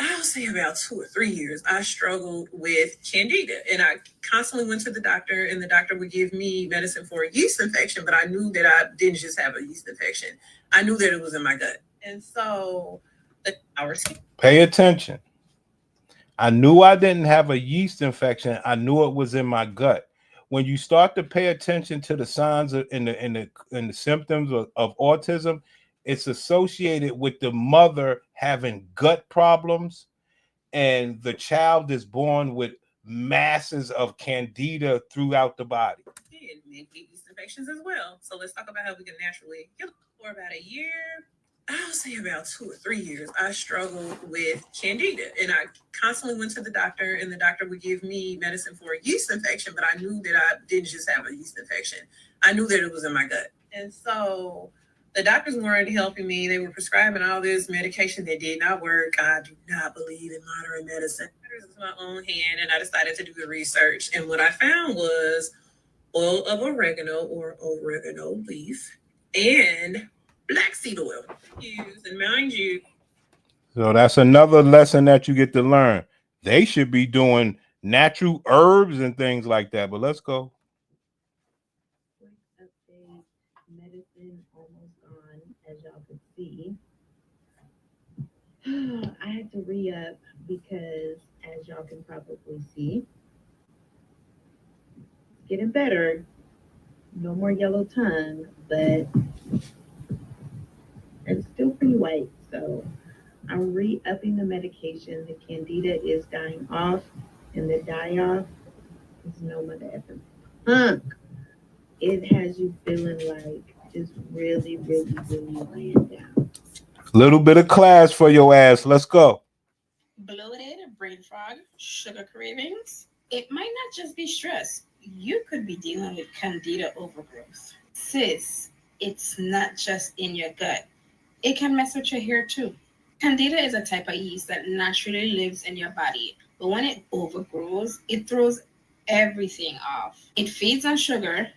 I'll say about 2 or 3 years, I struggled with candida, and I constantly went to the doctor, and the doctor would give me medicine for a yeast infection, but I knew that I didn't just have a yeast infection. I knew that it was in my gut. And so pay attention. I knew I didn't have a yeast infection. I knew it was in my gut. When you start to pay attention to the signs and the symptoms of autism, it's associated with the mother having gut problems, and the child is born with masses of candida throughout the body. And maybe yeast infections as well. So let's talk about how we can naturally heal. For about a year, I'll say about 2 or 3 years, I struggled with candida, and I constantly went to the doctor, and the doctor would give me medicine for a yeast infection, but I knew that I didn't just have a yeast infection. I knew that it was in my gut. And so the doctors weren't helping me. They were prescribing all this medication that did not work. I do not believe in modern medicine. It was my own hand, and I decided to do the research. And what I found was oil of oregano or oregano leaf and black seed oil. And mind you, so that's another lesson that you get to learn. They should be doing natural herbs and things like that, but let's go. Medicine almost gone, as y'all can see. I had to re-up because, as y'all can probably see, it's getting better. No more yellow tongue, but it's still pretty white. So I'm re-upping the medication. The candida is dying off, and the die-off is no mother effing punk. It has you feeling like just really, really, really laying down. Little bit of class for your ass. Let's go. Bloated, brain fog, sugar cravings. It might not just be stress. You could be dealing with candida overgrowth. Sis, it's not just in your gut. It can mess with your hair too. Candida is a type of yeast that naturally lives in your body, but when it overgrows, it throws everything off. It feeds on sugar,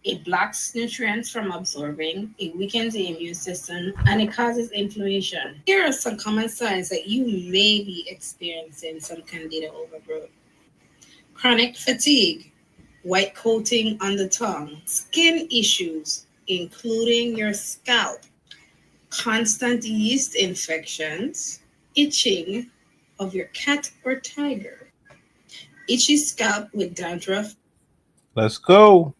it blocks nutrients from absorbing, it weakens the immune system, and it causes inflammation. Here are some common signs that you may be experiencing some candida overgrowth. Chronic fatigue, white coating on the tongue, skin issues, including your scalp, constant yeast infections, itching of your cat or tiger, itchy scalp with dandruff. Let's go.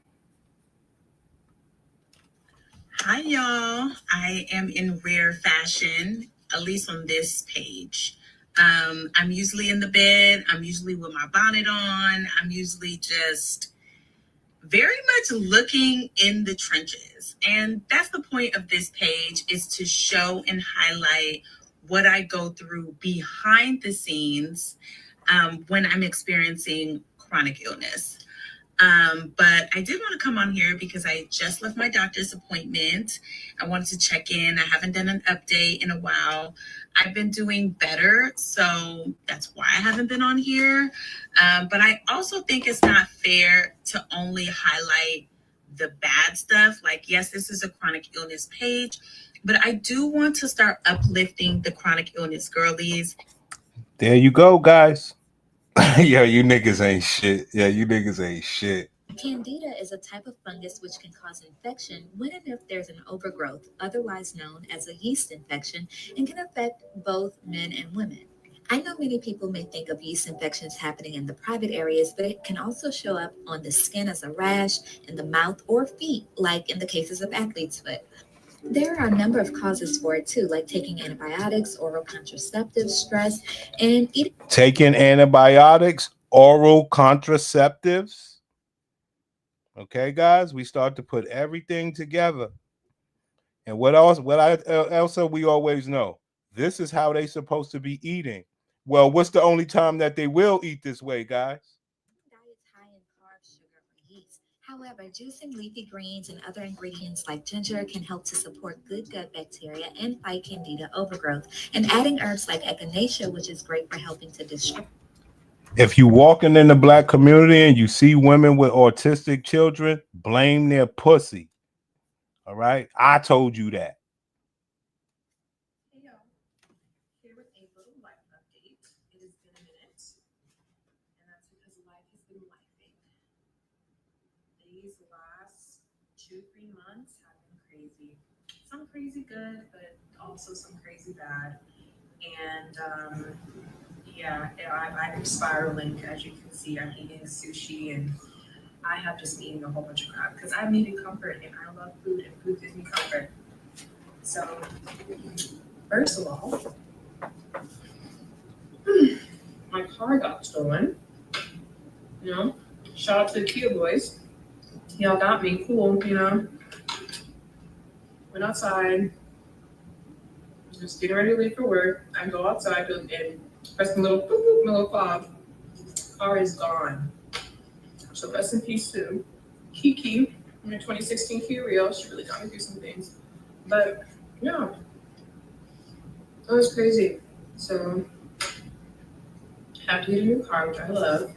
Hi, y'all. I am in rare fashion, at least on this page. I'm usually in the bed. I'm usually with my bonnet on. I'm usually just very much looking in the trenches. And that's the point of this page, is to show and highlight what I go through behind the scenes when I'm experiencing chronic illness. But I did want to come on here because I just left my doctor's appointment. I wanted to check in. I haven't done an update in a while. I've been doing better, so that's why I haven't been on here. But I also think it's not fair to only highlight the bad stuff. Like, yes, this is a chronic illness page, but I do want to start uplifting the chronic illness girlies. There you go, guys. Yeah, you niggas ain't shit. Yeah, you niggas ain't shit. Candida is a type of fungus which can cause infection when and if there's an overgrowth, otherwise known as a yeast infection, and can affect both men and women. I know many people may think of yeast infections happening in the private areas, but it can also show up on the skin as a rash, in the mouth, or feet, like in the cases of athlete's foot. There are a number of causes for it too, like taking antibiotics, oral contraceptives, stress, and eating. Taking antibiotics, oral contraceptives. Okay, guys, we start to put everything together. And what else? Elsa, we always know this is how they supposed to be eating. Well, what's the only time that they will eat this way, guys? Diets high in carbs, sugar, or yeast. However, juicing leafy greens and other ingredients like ginger can help to support good gut bacteria and fight candida overgrowth. And adding herbs like echinacea, which is great for helping to destroy. If you walking in the Black community and you see women with autistic children, blame their pussy. All right, I told you that. here with a little life update. It has been a minute, and that's because life has been lifing. These last 2-3 months have been crazy. Some crazy good, but also some crazy bad. And yeah, I'm spiraling. As you can see, I'm eating sushi, and I have just eaten a whole bunch of crap because I'm needing comfort, and I love food, and food gives me comfort. So, first of all, my car got stolen. You know, shout out to the Kia boys. Y'all got me cool. You know, went outside, just getting ready to leave for work. I go outside and press the little boop, boop, little fob. Car is gone. So rest in peace to Kiki in the 2016 Kia Rio. She really got me through some things. But yeah, that was crazy. So have to get a new car, which I love.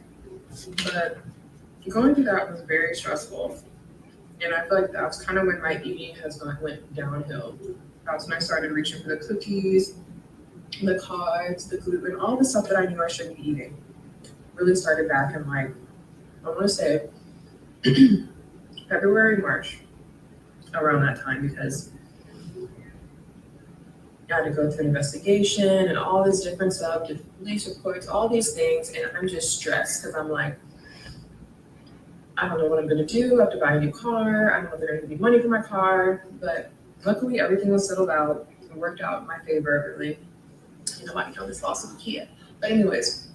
But going through that was very stressful. And I feel like that's kind of when my eating went downhill. That's when I started reaching for the cookies, the carbs, the gluten, all the stuff that I knew I shouldn't be eating. Really started back in like, I want to say February, March, around that time, because I had to go through an investigation and all this different stuff, did police reports, all these things, and I'm just stressed because I'm like, I don't know what I'm gonna do. I have to buy a new car. I don't know if there's gonna be money for my car, but luckily everything was settled out. It worked out in my favor, really. You know, I know this loss of Kia. But anyways,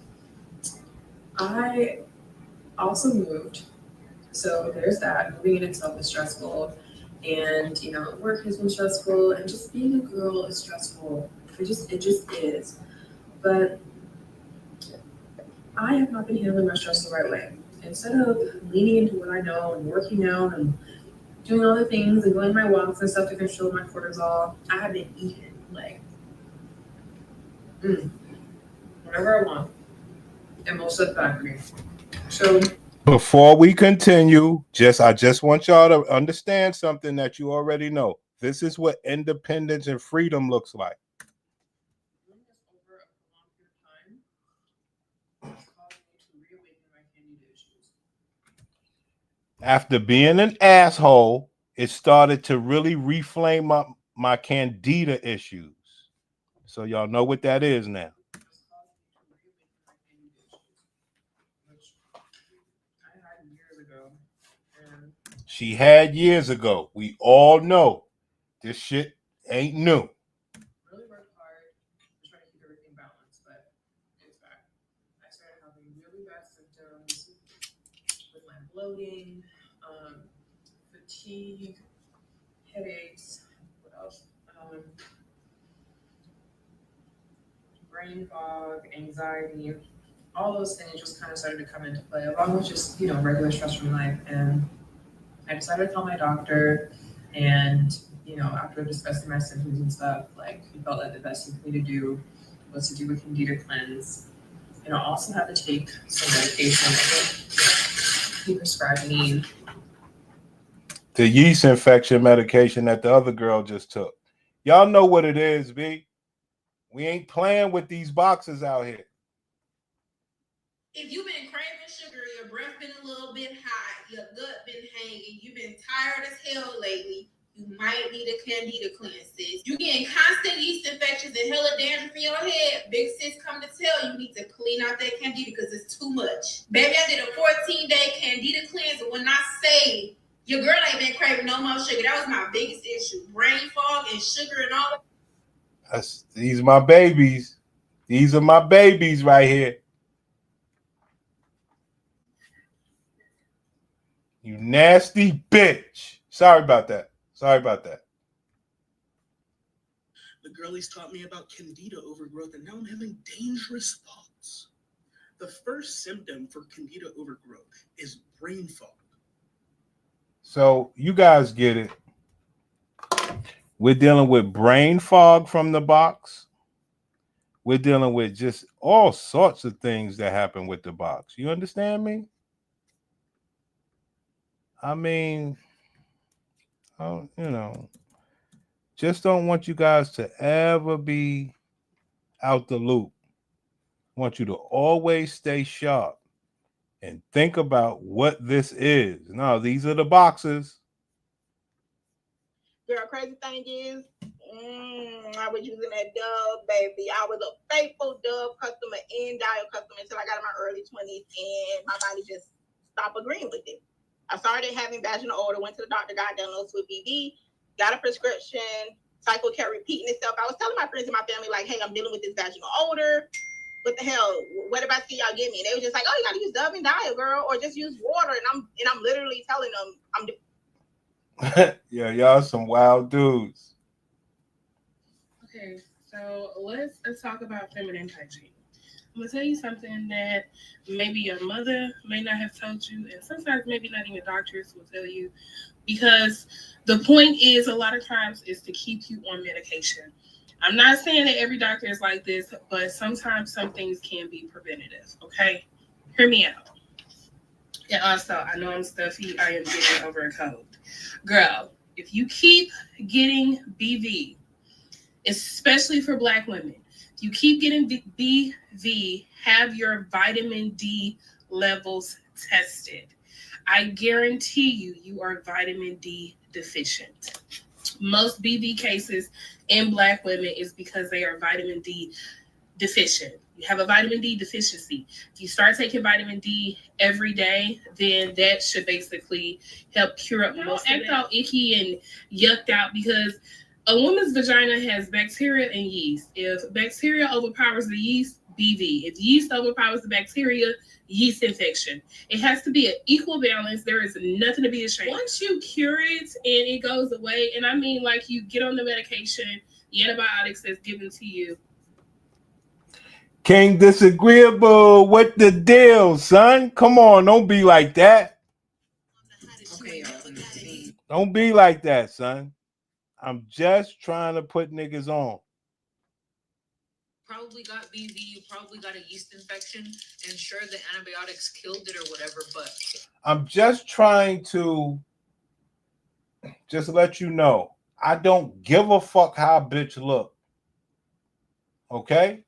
I also moved. So there's that. Moving in itself is stressful. And you know, work has been stressful, and just being a girl is stressful. It just is. But I have not been handling my stress the right way. Instead of leaning into what I know and working out and doing all the things and going my walks and stuff to control my cortisol, I have been eating like whatever I want, and most of the factory. So before we continue, I just want y'all to understand something that you already know. This is what independence and freedom looks like. After being an asshole, it started to really reflame my candida issues. So y'all know what that is now. She had years ago. We all know this shit ain't new. Really worked hard to try to keep everything balanced, but it's back. I started having really bad symptoms with my bloating, fatigue, headaches, what else? Brain fog, anxiety, all those things just kind of started to come into play, along with just, you know, regular stress from life. And I decided to call my doctor, and, you know, after discussing my symptoms and stuff, like, he felt like the best thing for me to do was to do a Candida cleanse. And I also had to take some medication. He prescribed me the yeast infection medication that the other girl just took. Y'all know what it is, B. We ain't playing with these boxes out here. If you've been craving sugar, your breath been a little bit hot, your gut been hanging, you've been tired as hell lately, you might need a Candida cleanse, sis. You getting constant yeast infections and hella dandruff in your head, big sis come to tell you need to clean out that Candida because it's too much. Baby, I did a 14-day Candida cleanse, and when I say your girl ain't been craving no more sugar, that was my biggest issue. Brain fog and sugar and all that. These are my babies. These are my babies right here. You nasty bitch. Sorry about that. The girlies taught me about candida overgrowth, and now I'm having dangerous thoughts. The first symptom for candida overgrowth is brain fog. So you guys get it. We're dealing with brain fog from the box. We're dealing with just all sorts of things that happen with the box. You understand me? I mean, you know, just don't want you guys to ever be out the loop. I want you to always stay sharp and think about what this is. Now, these are the boxes. Girl, crazy thing is, I was using that Dove, baby. I was a faithful Dove customer and Dial customer until I got in my early 20s, and my body just stopped agreeing with it. I started having vaginal odor, went to the doctor, got diagnosed with BV, got a prescription, cycle kept repeating itself. I was telling my friends and my family, like, hey, I'm dealing with this vaginal odor. What the hell? What about y'all give me? And they were just like, oh, you gotta use Dove and Dial, girl, or just use water. And I'm literally telling them Yeah, y'all some wild dudes. Okay, so let's talk about feminine hygiene. I'm gonna tell you something that maybe your mother may not have told you, and sometimes maybe not even doctors will tell you, because the point is a lot of times is to keep you on medication. I'm not saying that every doctor is like this, but sometimes some things can be preventative. Okay, hear me out. And also, I know I'm stuffy. I am getting over a cold, girl. If you keep getting BV, especially for Black women, if you keep getting BV, have your vitamin D levels tested. I guarantee you are vitamin D deficient. Most BV cases in Black women is because they are vitamin D deficient. You have a vitamin D deficiency. If you start taking vitamin D every day, then that should basically help cure up most of it. Act all icky and yucked out, because a woman's vagina has bacteria and yeast. If bacteria overpowers the yeast, BV. If yeast overpowers the bacteria, yeast infection. It has to be an equal balance. There is nothing to be ashamed. Once you cure it and it goes away, and I mean like you get on the medication, the antibiotics that's given to you. King Disagreeable, what the deal, son? Come on, don't be like that. Okay, don't be like that, son. I'm just trying to put niggas on. Probably got BV, you probably got a yeast infection, and sure, the antibiotics killed it or whatever, but I'm just trying to just let you know, I don't give a fuck how a bitch look. Okay?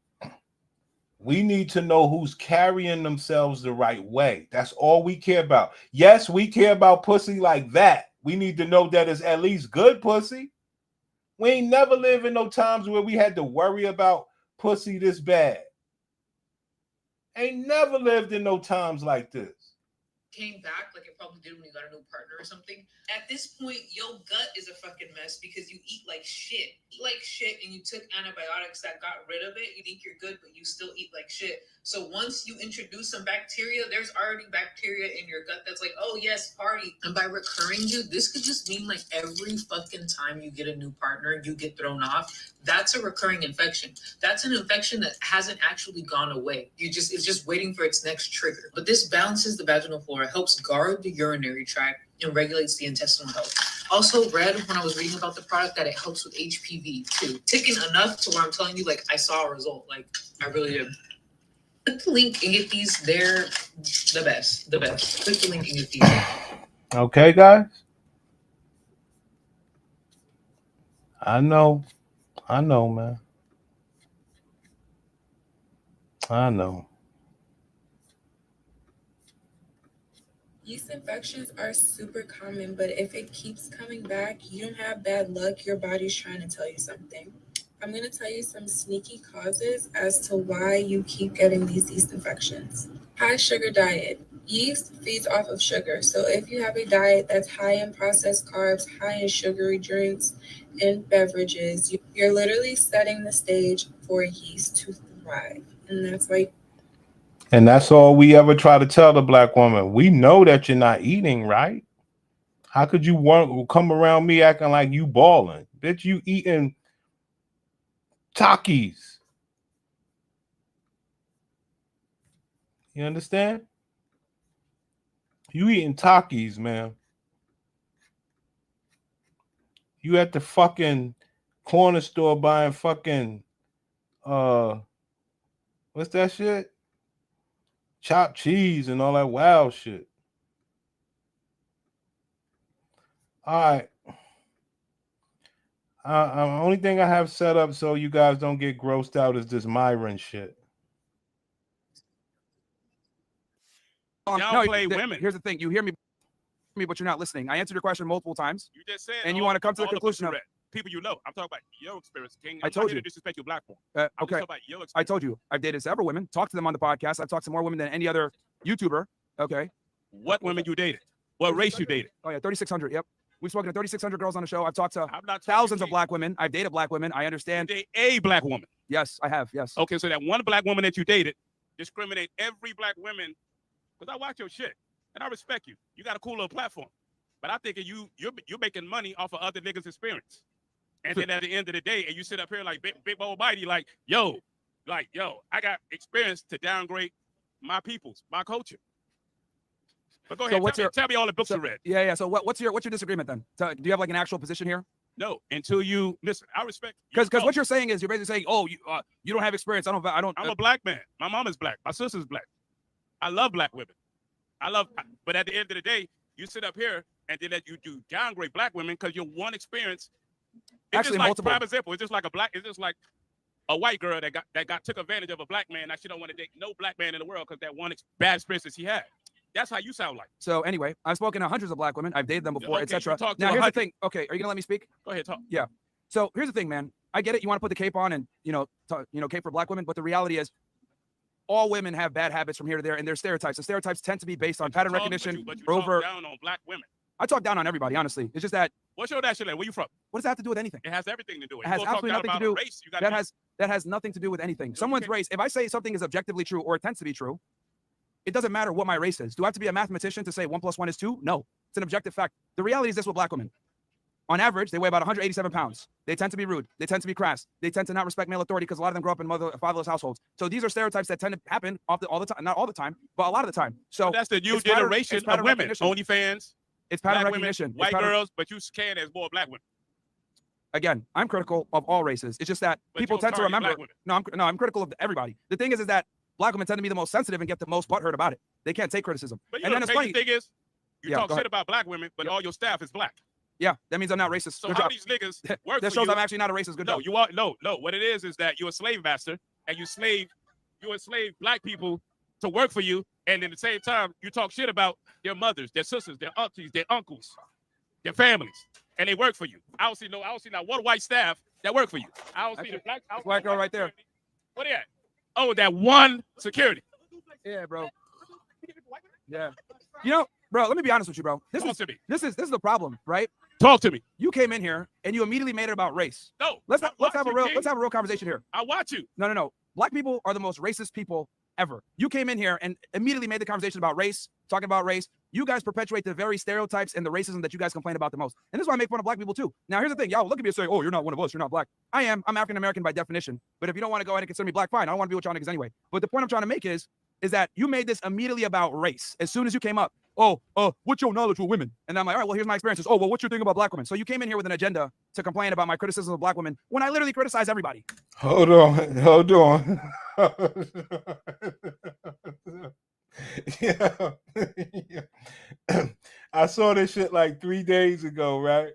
We need to know who's carrying themselves the right way. That's all we care about. Yes, we care about pussy like that. We need to know that it's at least good pussy. We ain't never lived in no times where we had to worry about pussy this bad. Ain't never lived in no times like this. came back like it probably did when you got a new partner or something. At this point, your gut is a fucking mess because you eat like shit. Eat like shit, and you took antibiotics that got rid of it. You think you're good, but you still eat like shit. So once you introduce some bacteria, there's already bacteria in your gut that's like, oh yes, party. And by recurring, dude, this could just mean like every fucking time you get a new partner, you get thrown off. That's a recurring infection. That's an infection that hasn't actually gone away. It's just waiting for its next trigger. But this balances the vaginal flora, helps guard the urinary tract, and regulates the intestinal health. Also read when I was reading about the product that it helps with HPV too. Ticking enough to where I'm telling you, like, I saw a result. Like, I really did. Click the link and get these. They're the best. The best. Click the link and get these. Okay, guys? I know, man. I know. Yeast infections are super common, but if it keeps coming back, you don't have bad luck. Your body's trying to tell you something. I'm going to tell you some sneaky causes as to why you keep getting these yeast infections. High sugar diet. Yeast feeds off of sugar. So if you have a diet that's high in processed carbs, high in sugary drinks and beverages, you're literally setting the stage for yeast to thrive. And that's why. And that's all we ever try to tell the black woman. We know that you're not eating right. How could you want come around me acting like you balling? Bitch, you eating Takis. You understand? You eating Takis, man. You at the fucking corner store buying fucking what's that shit? Chopped cheese and all that wild shit. All right. Only thing I have set up so you guys don't get grossed out is this Myron shit. Downplay women. Here's the thing: you hear me, but you're not listening. I answered your question multiple times. You just said, and you want to come to the conclusion of people you know. I'm talking about your experience, King. I told you to disrespect your black form. Okay, I told you I've dated several women. Talked to them on the podcast. I've talked to more women than any other YouTuber. Okay. What women you dated? What race you dated? Oh yeah, 3,600. Yep. We've spoken to 3,600 girls on the show. I've talked to thousands of black women. I've dated black women. I understand. You date a black woman? Yes, I have. Yes. Okay, so that one black woman that you dated discriminate every black woman, because I watch your shit and I respect you. You got a cool little platform, but I think you're making money off of other niggas' experience. And then at the end of the day, and you sit up here like big old mighty, like yo, I got experience to downgrade my peoples, my culture. But go ahead, tell me all the books you read. Yeah. So what's your disagreement then? Do you have like an actual position here? No, until you listen. I respect because what you're saying is you're basically saying, oh, you don't have experience. I don't. I'm a black man. My mom is black. My sister's black. I love black women. But at the end of the day, you sit up here and then you do downgrade black women because you're one experience. It's Actually, just like, multiple. Prime example. It's just like a white girl that took advantage of a black man. Now she don't want to date no black man in the world because that one bad experience that she had. That's how you sound like. So anyway, I've spoken to hundreds of black women. I've dated them before, Okay, etc. you talk to Now here's 100. the thing. Okay, are you gonna let me speak? Go ahead, talk. Yeah. So here's the thing, man. I get it. You want to put the cape on and cape for black women, but the reality is, all women have bad habits from here to there, and there's stereotypes. The stereotypes tend to be based on pattern recognition. But you over. talk down on black women. I talk down on everybody, honestly. It's just that. What's your national name? Where you from? What does that have to do with anything? It has everything to do with it. It has absolutely nothing to do. Race. That has nothing to do with anything. Someone's race. If I say something is objectively true or it tends to be true, it doesn't matter what my race is. Do I have to be a mathematician to say 1 + 1 is 2? No, it's an objective fact. The reality is this with black women. On average, they weigh about 187 pounds. They tend to be rude. They tend to be crass. They tend to not respect male authority because a lot of them grow up in fatherless households. So these are stereotypes that tend to happen all the time. Not all the time, but a lot of the time. So that's the new generation of women. OnlyFans. It's pattern black recognition. Women, white girls, but you can as more black women. Again, I'm critical of all races. It's just that people tend to remember. No, I'm critical of everybody. The thing is that black women tend to be the most sensitive and get the most butthurt about it. They can't take criticism. But and then it's funny. The thing is, you talk shit about black women, but all your staff is black. Yeah, that means I'm not racist. So how these niggas work that for shows you? I'm actually not a racist. Good job. You are no. What it is that you're a slave master and you enslave black people to work for you, and at the same time you talk shit about their mothers, their sisters, their aunties, their uncles, their families, and they work for you. I don't see not one white staff that work for you. I don't see the black girl right there. What are you at? Oh, that one security. Yeah, bro. Yeah. Bro, let me be honest with you, bro. This is the problem, right? Talk to me. You came in here and you immediately made it about race. No. Let's have a real conversation here. I watch you. No. Black people are the most racist people ever. You came in here and immediately made the conversation about race, talking about race. You guys perpetuate the very stereotypes and the racism that you guys complain about the most. And this is why I make fun of black people too. Now, here's the thing. Y'all look at me and say, oh, you're not one of us. You're not black. I am. I'm African-American by definition. But if you don't want to go ahead and consider me black, fine. I don't want to be with y'all niggas anyway. But the point I'm trying to make is that you made this immediately about race. As soon as you came up, what's your knowledge with women? And I'm like, all right, well, here's my experiences. Oh, well, what's your thing about black women? So you came in here with an agenda to complain about my criticism of black women when I literally criticize everybody. Hold on. Yeah. I saw this shit like 3 days ago, right?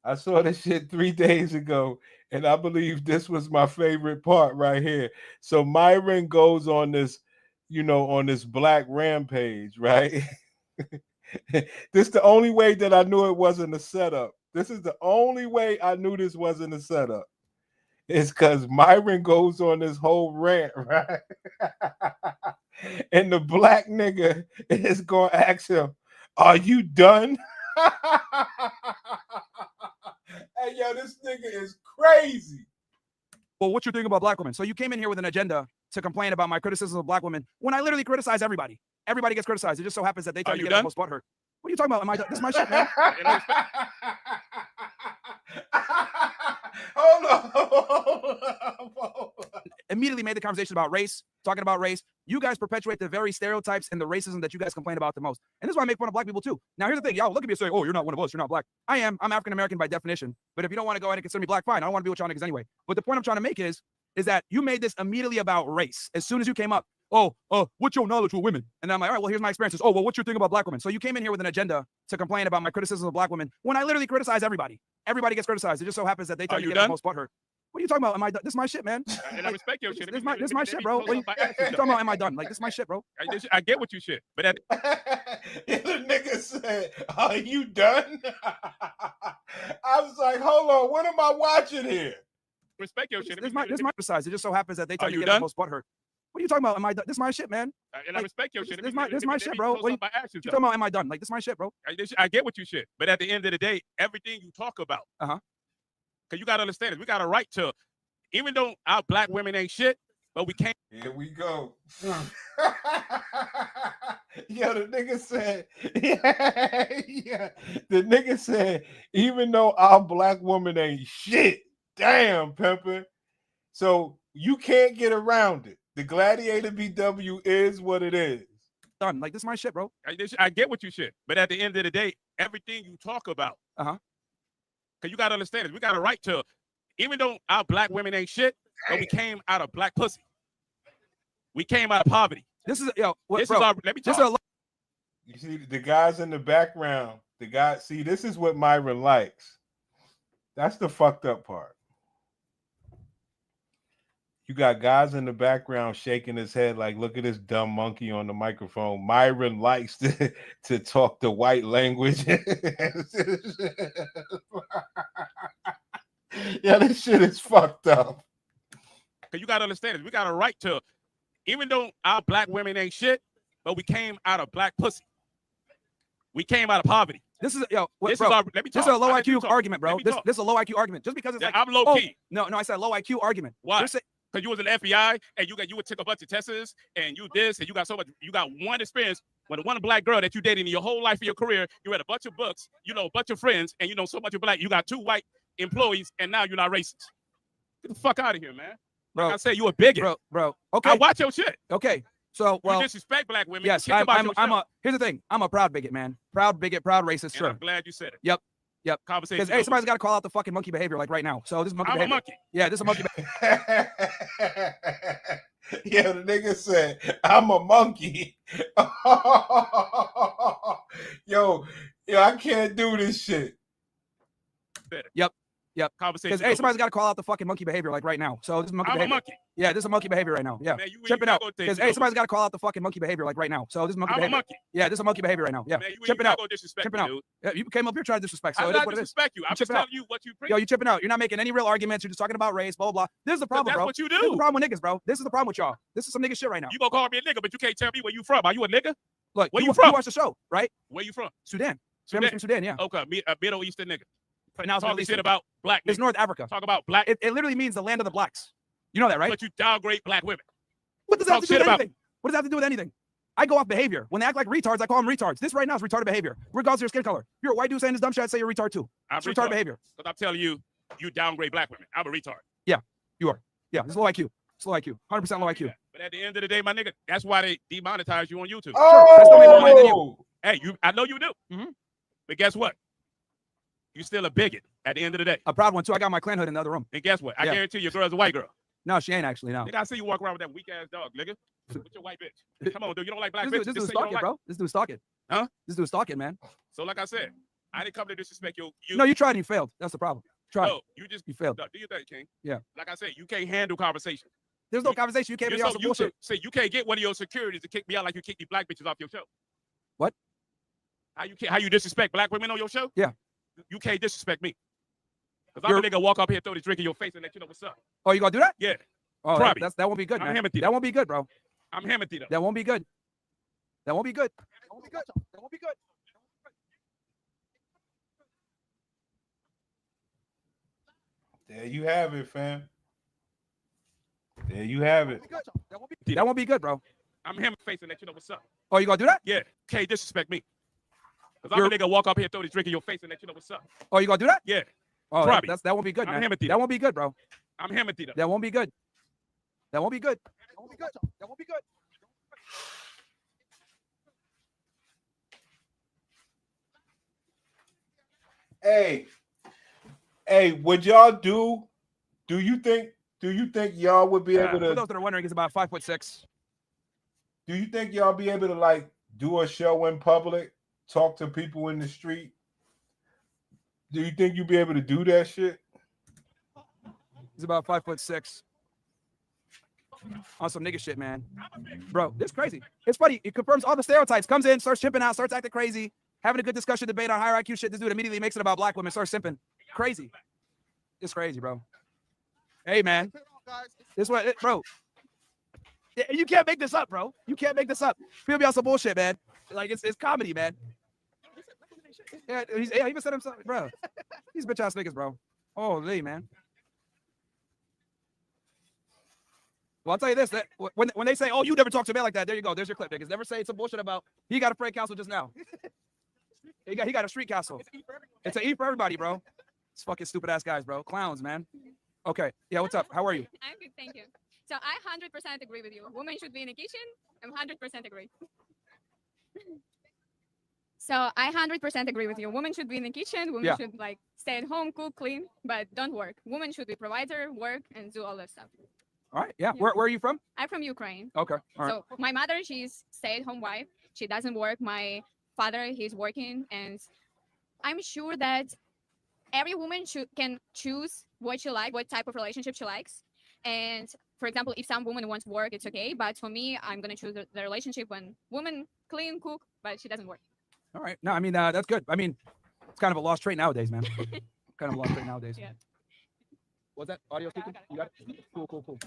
I saw this shit 3 days ago, and I believe this was my favorite part right here. So Myron goes on this, on this black rampage, right? This is the only way that I knew it wasn't a setup. This is the only way I knew this wasn't a setup. It's because Myron goes on this whole rant, right? And the black nigga is going to ask him, are you done? Hey, yo, this nigga is crazy. Well, what's your thing about black women? So you came in here with an agenda to complain about my criticism of black women when I literally criticize everybody. Everybody gets criticized. It just so happens that they try to get the most butthurt. What are you talking about? Am I done? This is my shit, man. Hold on. Immediately made the conversation about race, talking about race. You guys perpetuate the very stereotypes and the racism that you guys complain about the most. And this is why I make fun of black people too. Now, here's the thing. Y'all look at me and say, oh, you're not one of us. You're not black. I am. I'm African-American by definition. But if you don't want to go ahead and consider me black, fine. I don't want to be with y'all niggas anyway. But the point I'm trying to make is that you made this immediately about race. As soon as you came up, what's your knowledge with women? And I'm like, all right, well, here's my experiences. Oh, well, what's your thing about black women? So you came in here with an agenda to complain about my criticism of black women when I literally criticize everybody. Everybody gets criticized. It just so happens that they tell you to get the most butthurt. What are you talking about? Am I done? This is my shit, man. And I respect your shit. This is my shit, bro. What are you talking about? Am I done? Like, this is my shit, bro. I get what you shit, but the nigga said, "Are you done?" I was like, "Hold on, what am I watching here?" Respect your shit. This is my size. It just so happens that they tell you to get done? the most butthurt. What are you talking about? Am I done? This is my shit, man. And I respect your shit. This is my shit, bro. What are you talking about? Am I done? Like, this is my shit, bro. I get what you shit, but at the end of the day, everything you talk about, because you gotta understand it. We got a right to, even though our black women ain't shit, but we can't. Here we go. Yo, the nigga said, yeah. The nigga said, even though our black woman ain't shit, damn, Pepper. So you can't get around it. The Gladiator BW is what it is. Done. Like, this is my shit, bro. I get what you shit, but at the end of the day, everything you talk about, because you gotta understand it. We got a right to, even though our black women ain't shit, but we came out of black pussy. We came out of poverty. This is yo. What, this bro, is our. Let me talk. You see the guys in the background. The guy. See, this is what Myron likes. That's the fucked up part. You got guys in the background shaking his head like, look at this dumb monkey on the microphone. Myron likes to talk the white language. Yeah, this shit is fucked up. Because you got to understand it. We got a right to, even though our black women ain't shit, but we came out of black pussy. We came out of poverty. This is yo. What, this bro, is our. Let me talk. This is a low IQ argument, bro. This is a low IQ argument. Just because it's like I'm low key. No, I said low IQ argument. Why? Because you was in the FBI and you would take a bunch of tests and you this and you got so much. You got one experience with one black girl that you dated in your whole life of your career. You read a bunch of books. You know a bunch of friends and you know so much of black. You got 2 white employees and now you're not racist. Get the fuck out of here, man. Bro, like I said, you a bigot, bro. Okay, I watch your shit. Okay, so well, you disrespect black women. Yes, I'm a. Here's the thing. I'm a proud bigot, man. Proud bigot, proud racist. And sure. I'm glad you said it. Yep. Conversation. Because hey, somebody's got to call out the fucking monkey behavior like right now. So this is monkey I'm behavior. a monkey. Yeah, this is a monkey behavior. Yeah, the nigga said, I'm a monkey. Yo, I can't do this shit. Yep. Conversation. Because hey, somebody's got to call out the fucking monkey behavior like right now. So this is monkey I'm behavior. a monkey. Yeah, this is monkey behavior right now. Yeah, man, tripping out. Because hey, somebody's got to call out the fucking monkey behavior like right now. So this is monkey I'm behavior. A monkey. Yeah, this is monkey behavior right now. Yeah, man, tripping out. Tripping out. Yeah, you came up here trying to disrespect. So I'm it is not what it is. disrespect you. I'm just telling you what you preach. Yo, you tripping out. You're not making any real arguments. You're just talking about race, blah blah blah. This is the problem, that's bro. what you do. This is the problem with niggas, bro. This is the problem with y'all. This is some nigga shit right now. You gonna call me a nigga, but you can't tell me where you from. Are you a nigga? Look, where you from? You watch the show, right? Where you from? Sudan. Family's from Sudan, yeah. Okay, a Middle Eastern nigga. But now talk shit about black. It's North Africa. Talk about black. It literally means the land of the blacks. You know that, right? But you downgrade black women. What does that have to do with anything? What does that have to do with anything? I go off behavior. When they act like retards, I call them retards. This right now is retarded behavior, regardless of your skin color. If you're a white dude saying this dumb shit, I'd say you're a retard too. It's retarded behavior. Because I'm telling you, you downgrade black women. I'm a retard. Yeah, you are. Yeah, it's low IQ. It's low IQ. 100% low IQ. Yeah. But at the end of the day, my nigga, that's why they demonetize you on YouTube. Oh! Hey, I know you do. Mm-hmm. But guess what? You still a bigot at the end of the day. A proud one too. I got my clan hood in the other room. And guess what? I guarantee your girl's a white girl. No, she ain't actually. No. Nigga, I see you walk around with that weak ass dog, nigga. With your white bitch. Come on, dude. You don't like black bitches. This dude's stalking, bro. This dude's stalking. Huh? This dude's stalking, man. So like I said, I didn't come to disrespect you. No, you tried and you failed. That's the problem. You failed. No, do your thing, King. Yeah. Like I said, you can't handle conversation. There's no conversation. You can't be on some bullshit. Say you can't get one of your securities to kick me out like you kick the black bitches off your show. What? How you disrespect black women on your show? Yeah. You can't disrespect me. Because I'm a nigga walk up here, throw this drink in your face, and let you know what's up. Oh, you gonna do that? Yeah. Oh, that won't be good, man. That won't be good, bro. I'm Hamilton. That won't be good. That won't be good. That won't be good. That won't be good. There you have it, fam. There you have it. That won't be good, bro. I'm Hamilton face and let you know what's up. Oh, you gonna do that? Yeah. Can't disrespect me. Because I'm a nigga walk up here, throw this drink in your face, and let you know what's up. Oh, you gonna do that? Yeah. Oh, that won't be good, man. That won't be good, bro. I'm Hamilton. That won't be good. That won't be good. That won't be good. That won't be good. Hey, would y'all do you think y'all would be able to? For those that are wondering, he's about 5'6". Do you think y'all be able to like do a show in public, talk to people in the street? Do you think you'd be able to do that shit? He's about 5'6". On some nigga shit, man. Bro, it's crazy. It's funny. It confirms all the stereotypes. Comes in, starts chipping out, starts acting crazy, having a good discussion, debate on higher IQ shit. This dude immediately makes it about black women, starts simping. Crazy. It's crazy, bro. Hey, man. This what, bro. You can't make this up, bro. You can't make this up. People be on some bullshit, man. Like, it's comedy, man. Yeah, he even said himself, bro. These bitch ass niggas, bro. Holy, man. Well, I'll tell you this: that when they say, "Oh, you never talk to a man like that," there you go. There's your clip, niggas. Never say some bullshit about he got a Frank castle just now. he got a street castle. It's an E for everybody, bro. It's fucking stupid ass guys, bro. Clowns, man. Okay, yeah. What's up? How are you? I'm good, thank you. So I 100% agree with you. Women should be in the kitchen. I'm 100% agree. So I 100% agree with you. Women should be in the kitchen. Women should like stay at home, cook, clean, but don't work. Women should be provider, work, and do all that stuff. All right, yeah. Where are you from? I'm from Ukraine. Okay, all right. So my mother, she's stay-at-home wife. She doesn't work. My father, he's working, and I'm sure that every woman can choose what she likes, what type of relationship she likes. And for example, if some woman wants to work, it's okay. But for me, I'm gonna choose the relationship when woman clean, cook, but she doesn't work. All right. No, I mean that's good. I mean, it's kind of a lost trait nowadays, man. Kind of a lost trait nowadays. Yeah. Was that audio speaking? You got it? Cool.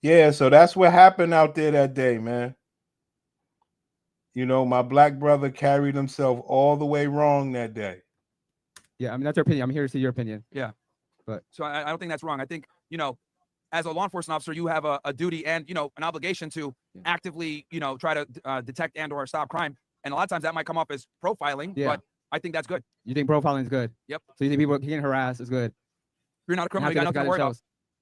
Yeah, so that's what happened out there that day, man. You know, my black brother carried himself all the way wrong that day. Yeah, I mean, that's your opinion. I'm here to see your opinion. Yeah. But so I don't think that's wrong. I think, you know, as a law enforcement officer, you have a duty and, you know, an obligation to actively, you know, try to detect and or stop crime. And a lot of times that might come off as profiling, but I think that's good. You think profiling is good? Yep. So you think people getting harassed is good? If you're not a criminal, you got nothing to worry about.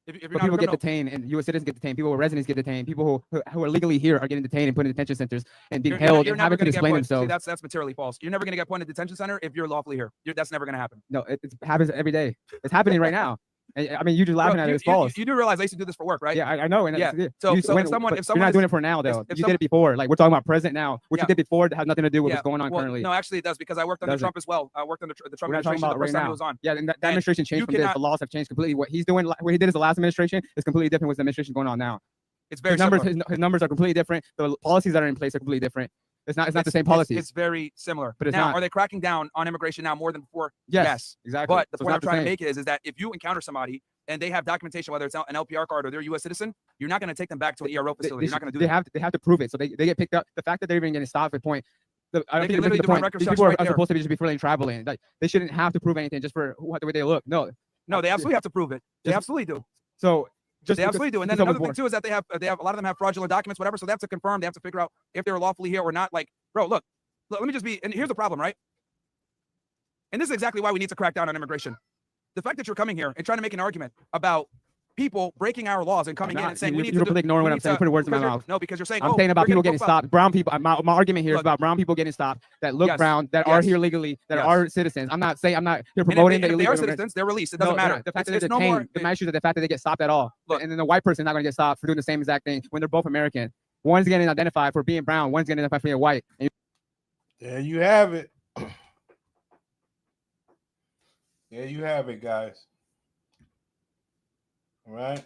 If you're but not people get detained, and U.S. citizens get detained. People with residents get detained. People who are legally here are getting detained and put in detention centers and being held and having to explain themselves. See, that's materially false. You're never going to get put in a detention center if you're lawfully here. That's never going to happen. No, it happens every day. It's happening right now. And, I mean, you just laughing at it. It's false. You do realize I used to do this for work, right? Yeah, I know. And yeah. So if someone, you're not doing it for now, though. You did it before. Like we're talking about present now. What you did before has nothing to do with what's going on currently. No, actually, it does because I worked under Trump as well. I worked under the Trump administration the first time he was on. Yeah, and that administration changed from this. The laws have changed completely. What he's doing, what he did as the last administration, is completely different with the administration going on now. It's very his numbers are completely different. The policies that are in place are completely different. It's not the same policies. It's very similar. But it's now, not. are they cracking down on immigration now more than before? Yes, exactly. But the point I'm trying to make is that if you encounter somebody and they have documentation, whether it's an LPR card or they're a U.S. citizen, you're not going to take them back to an ERO facility. You're not going to do that. They have to prove it. So they get picked up. The fact that they're even getting stopped at point. I don't think the point. These people are supposed to be just be freely traveling. Like they shouldn't have to prove anything just for the way they look. No, they absolutely have to prove it. They absolutely do. So they absolutely do. And then another thing too is that they have a lot of them have fraudulent documents, whatever. So they have to confirm. They have to figure out if they're lawfully here or not. Like, bro, look, let me just be. And here's the problem, right? And this is exactly why we need to crack down on immigration. The fact that you're coming here and trying to make an argument about people breaking our laws and coming in and saying we need to. You're ignoring what I'm saying. Putting words in my mouth. No, because you're saying I'm saying about people getting stopped. Brown people. My argument here is about brown people getting stopped that look brown, that are here legally, that are citizens. I'm not here promoting that if they are citizens, they're released. It doesn't matter. The fact that they're detained, the issue is the fact that they get stopped at all, and then the white person is not going to get stopped for doing the same exact thing when they're both American. One's getting identified for being brown. One's getting identified for being white. There you have it. There you have it, guys. All right.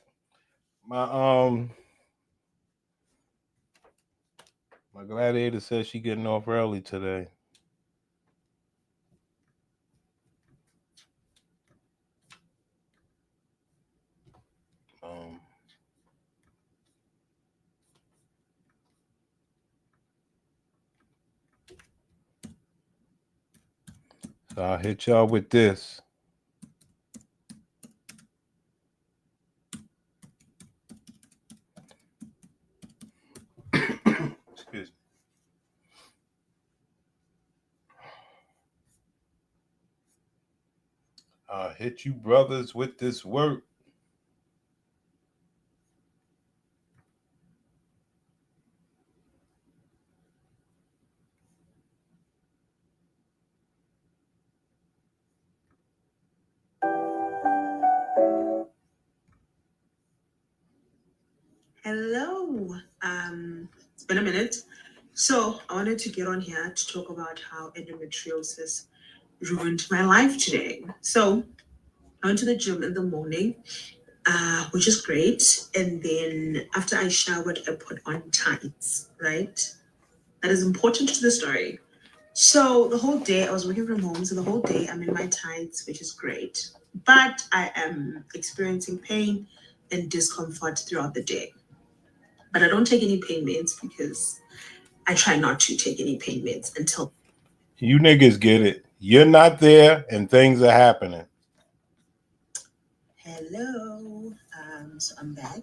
My gladiator says she getting off early today. So I'll hit y'all with this. Excuse me. I'll hit you brothers with this work. Hello. It's been a minute. So I wanted to get on here to talk about how endometriosis ruined my life today. So I went to the gym in the morning, which is great. And then after I showered, I put on tights, right? That is important to the story. So the whole day I was working from home. So the whole day I'm in my tights, which is great. But I am experiencing pain and discomfort throughout the day. But I don't take any pain meds because I try not to take any pain meds until. You niggas get it. You're not there and things are happening. Hello. So I'm back.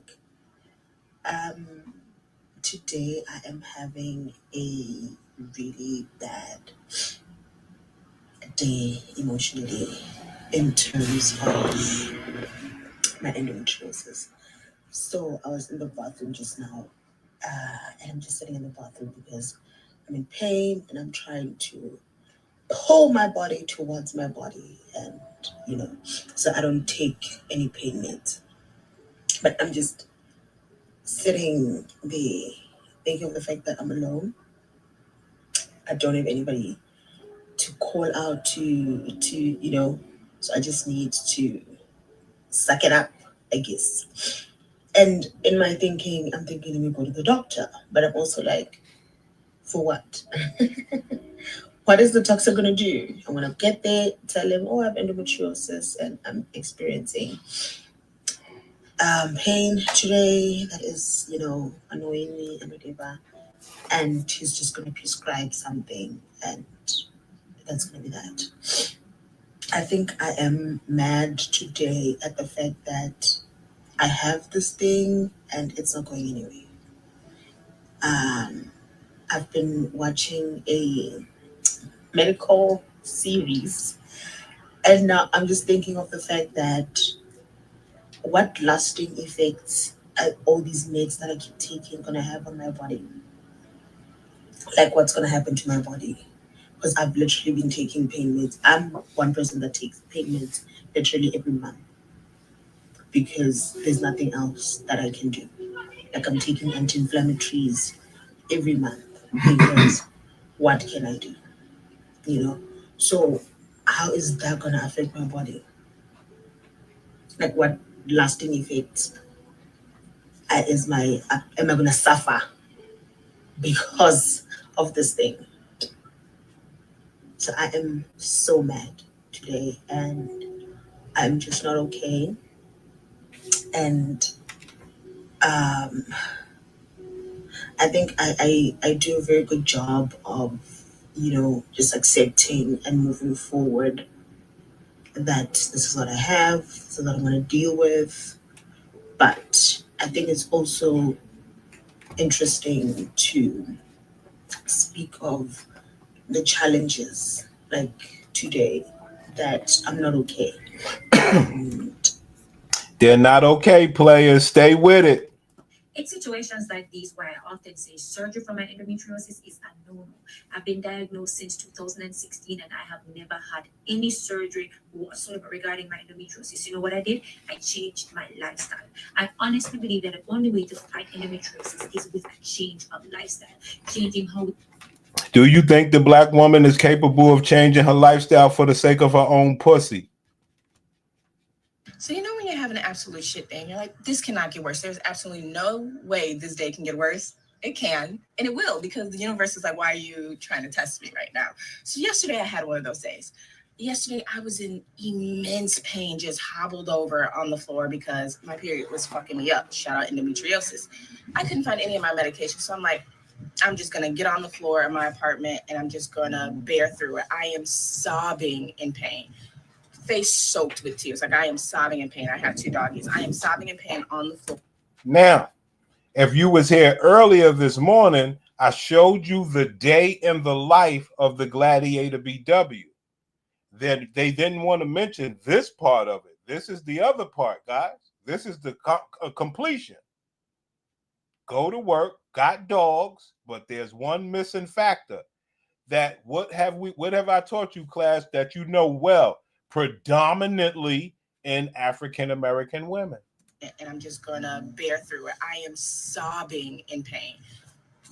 Today I am having a really bad day emotionally in terms of my endometriosis. So I was in the bathroom just now, and I'm just sitting in the bathroom because I'm in pain and I'm trying to pull my body towards my body, and so I don't take any pain meds. But I'm just sitting there thinking of the fact that I'm alone. I don't have anybody to call out to. So I just need to suck it up, I guess. And in my thinking, I'm thinking, let me go to the doctor. But I'm also like, for what? What is the doctor going to do? I'm going to get there, tell him, oh, I have endometriosis and I'm experiencing pain today that is, annoying me and whatever. And he's just going to prescribe something and that's going to be that. I think I am mad today at the fact that I have this thing and it's not going anywhere. I've been watching a medical series, and now I'm just thinking of the fact that what lasting effects are all these meds that I keep taking gonna have on my body? Like, what's gonna happen to my body? Because I've literally been taking pain meds. I'm one person that takes pain meds literally every month because there's nothing else that I can do. Like, I'm taking anti-inflammatories every month because what can I do? So how is that gonna affect my body? Like, what lasting effects am I gonna suffer because of this thing? So I am so mad today and I'm just not okay. And I think I do a very good job of just accepting and moving forward that this is what I have, so that I'm going to deal with. But I think it's also interesting to speak of the challenges like today that I'm not okay. They're not okay, players. Stay with it. In situations like these, where I often say surgery for my endometriosis is a no-no. I've been diagnosed since 2016 and I have never had any surgery whatsoever regarding my endometriosis. You know what I did? I changed my lifestyle. I honestly believe that the only way to fight endometriosis is with a change of lifestyle, changing how. Do you think the black woman is capable of changing her lifestyle for the sake of her own pussy? So when you're having an absolute shit day, and you're like, this cannot get worse. There's absolutely no way this day can get worse. It can, and it will, because the universe is like, why are you trying to test me right now? So yesterday I had one of those days. Yesterday I was in immense pain, just hobbled over on the floor because my period was fucking me up. Shout out endometriosis. I couldn't find any of my medication, so I'm like, I'm just gonna get on the floor in my apartment and I'm just gonna bear through it. I am sobbing in pain. Face soaked with tears. Like, I am sobbing in pain. I have 2 doggies. I am sobbing in pain on the floor. Now, if you was here earlier this morning, I showed you the day in the life of the Gladiator BW. Then they didn't want to mention this part of it. This is the other part, guys. This is the completion. Go to work, got dogs, but there's one missing factor. That what have I taught you, class, that you know well? Predominantly in African American women. And I'm just gonna bear through it. I am sobbing in pain.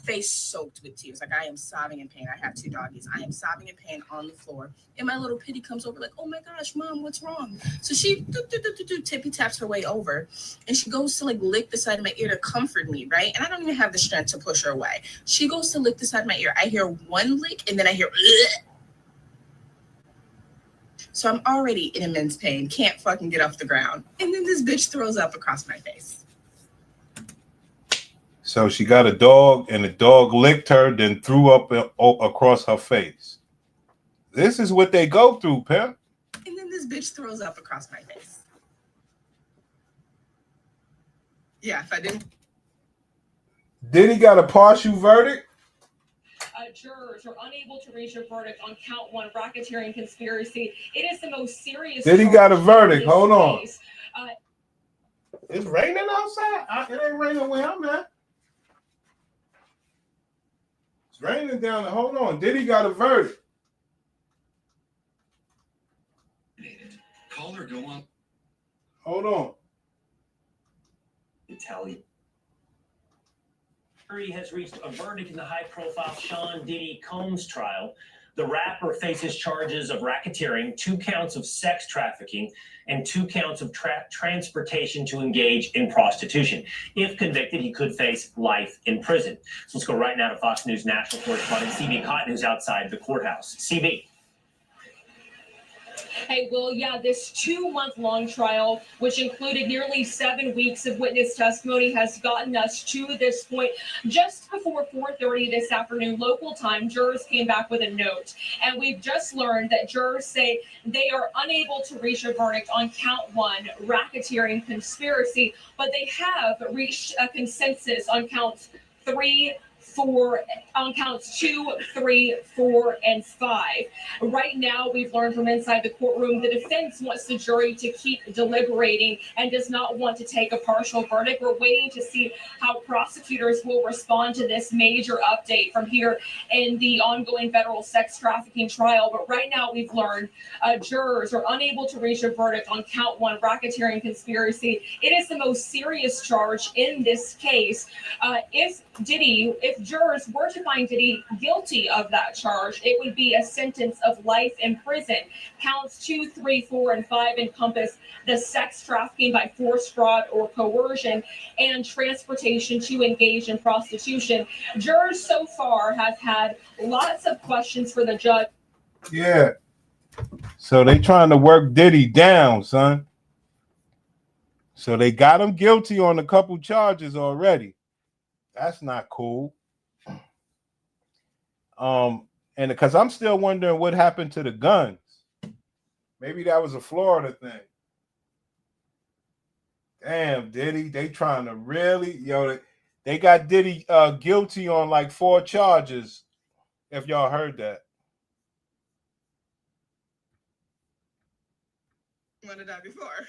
face soaked with tears. Like I am sobbing in pain. I have 2 doggies. I am sobbing in pain on the floor. And my little pitty comes over like, oh my gosh, Mom, what's wrong? So she tippy taps her way over and she goes to like lick the side of my ear to comfort me, right? And I don't even have the strength to push her away. She goes to lick the side of my ear. I hear one lick and then I hear, ugh. So I'm already in immense pain, can't fucking get off the ground. And then this bitch throws up across my face. So she got a dog, and the dog licked her, then threw up across her face. This is what they go through, pimp. And then this bitch throws up across my face. Yeah, if I didn't. Diddy got a partial verdict? Jurors are unable to reach a verdict on count 1 racketeering conspiracy. It is the most serious. Diddy got a verdict. Hold on. Case. It's raining outside. It ain't raining where I'm at. It's raining down there. Hold on. Diddy got a verdict. Call her, go on. Hold on. Italian. Jury has reached a verdict in the high-profile Sean Diddy Combs trial. The rapper faces charges of racketeering, 2 counts of sex trafficking, and 2 counts of transportation to engage in prostitution. If convicted, he could face life in prison. So let's go right now to Fox News national correspondent CB Cotton, who's outside the courthouse. CB. Hey, Will, yeah, this 2-month-long trial, which included nearly 7 weeks of witness testimony, has gotten us to this point. Just before 4:30 this afternoon, local time, jurors came back with a note. And we've just learned that jurors say they are unable to reach a verdict on count 1, racketeering conspiracy, but they have reached a consensus on counts 3, 4, on counts 2, 3, 4, and 5. Right now, we've learned from inside the courtroom, the defense wants the jury to keep deliberating and does not want to take a partial verdict. We're waiting to see how prosecutors will respond to this major update from here in the ongoing federal sex trafficking trial. But right now, we've learned jurors are unable to reach a verdict on count 1, racketeering conspiracy. It is the most serious charge in this case. If jurors were to find Diddy guilty of that charge, it would be a sentence of life in prison. Counts 2, 3, 4, and 5 encompass the sex trafficking by force, fraud, or coercion, and transportation to engage in prostitution. Jurors so far have had lots of questions for the judge. Yeah. So they trying to work Diddy down, son. So they got him guilty on a couple charges already. That's not cool. And because I'm still wondering what happened to the guns. Maybe that was a Florida thing. Damn, Diddy, they trying to really, they got Diddy guilty on like 4 charges. If y'all heard that. I'm gonna die before.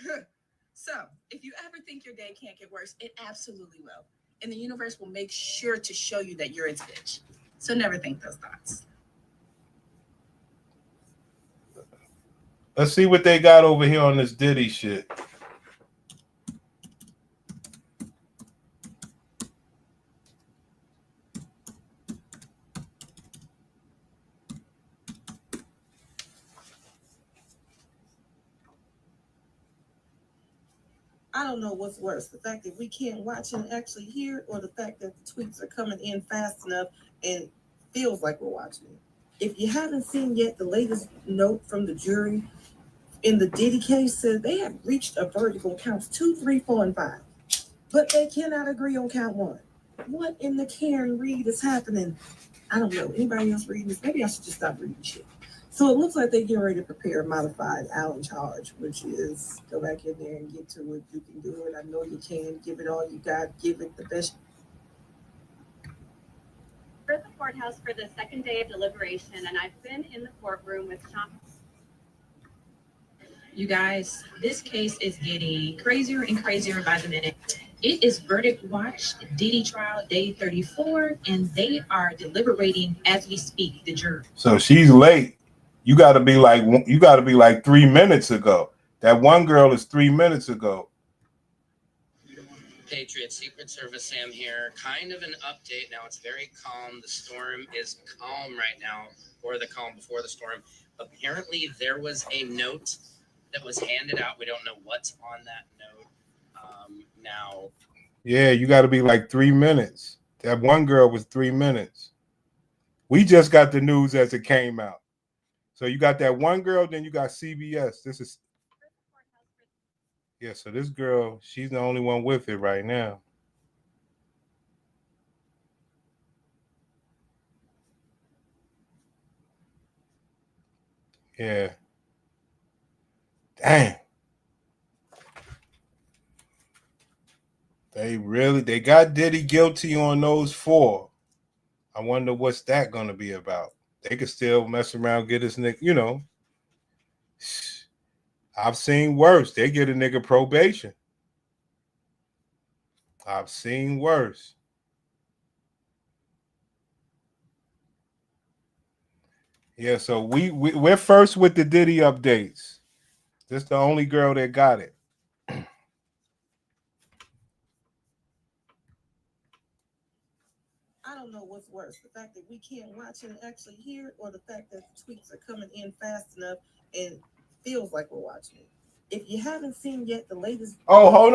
So, if you ever think your day can't get worse, it absolutely will. And the universe will make sure to show you that you're its bitch. So never think those thoughts. Let's see what they got over here on this Diddy shit. I don't know what's worse, the fact that we can't watch and actually hear it, or the fact that the tweets are coming in fast enough and feels like we're watching it. If you haven't seen yet, the latest note from the jury in the Diddy case says they have reached a verdict on counts 2, 3, 4, and 5, but they cannot agree on count 1. What in the Karen Reed is happening? I don't know. Anybody else reading this? Maybe I should just stop reading shit. So it looks like they're getting ready to prepare a modified Allen charge, which is go back in there and get to it. You can do it. I know you can. Give it all you got. Give it the best. We're at the courthouse for the second day of deliberation, and I've been in the courtroom with Sean. You guys, this case is getting crazier and crazier by the minute. It is verdict watch, Diddy trial, day 34, and they are deliberating as we speak, the jury. So she's late. You got to be like 3 minutes ago. That one girl is 3 minutes ago. Patriot Secret Service Sam here. Kind of an update now. It's very calm. The storm is calm right now, or the calm before the storm. Apparently, there was a note that was handed out. We don't know what's on that note now. Yeah, you got to be like 3 minutes. That one girl was 3 minutes. We just got the news as it came out. So you got that one girl, then you got CBS. This is, yeah, so this girl, she's the only one with it right now. Yeah. Damn. They got Diddy guilty on those 4. I wonder what's that going to be about. They could still mess around, get this nigga, you know. I've seen worse. They get a nigga probation. I've seen worse. Yeah, so we're first with the Diddy updates. This is the only girl that got it. I don't know what's worse, the fact that we can't watch it and actually hear it, or the fact that the tweets are coming in fast enough and feels like we're watching it. If you haven't seen yet the latest... Oh, hold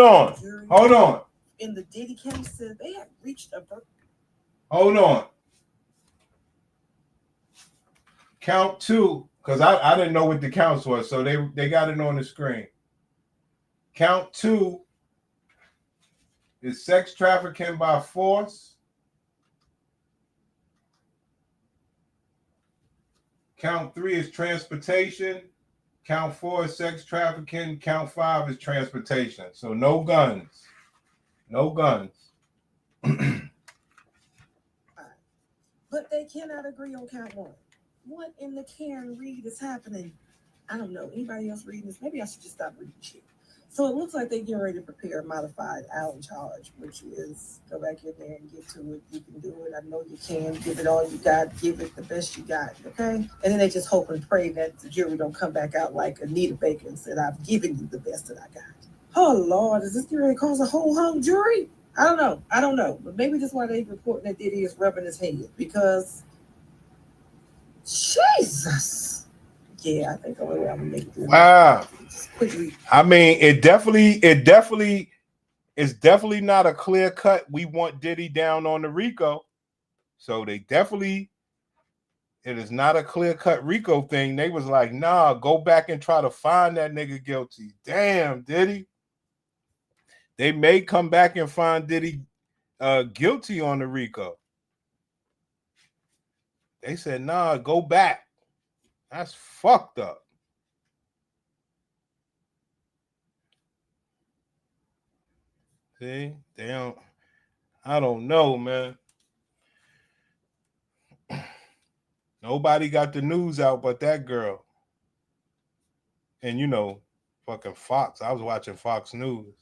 on. In the Diddy case, said they have reached a... Hold on. Count 2, because I didn't know what the counts was, so they got it on the screen. Count 2 is sex trafficking by force. Count 3 is transportation. Count 4 is sex trafficking. Count 5 is transportation. So no guns. No guns. But they cannot agree on count 1. What in the Karen Reed is happening? I don't know. Anybody else reading this? Maybe I should just stop reading shit. So it looks like they're getting ready to prepare a modified Allen charge, which is go back in there and get to it. You can do it. I know you can. Give it all you got. Give it the best you got. Okay? And then they just hope and pray that the jury don't come back out like Anita Baker and said, I've given you the best that I got. Oh, Lord. Is this going to cause a whole hung jury? I don't know. But maybe that's why they reporting that Diddy is rubbing his head, because Jesus. Yeah, I think the only way I'm gonna make it through. Wow. Quickly. I mean, it definitely is definitely not a clear cut. We want Diddy down on the RICO. So it is not a clear cut RICO thing. They was like, nah, go back and try to find that nigga guilty. Damn, Diddy. They may come back and find Diddy guilty on the RICO. They said, nah, go back. That's fucked up. See, I don't know, man. Nobody got the news out but that girl. And you know, fucking Fox. I was watching Fox News.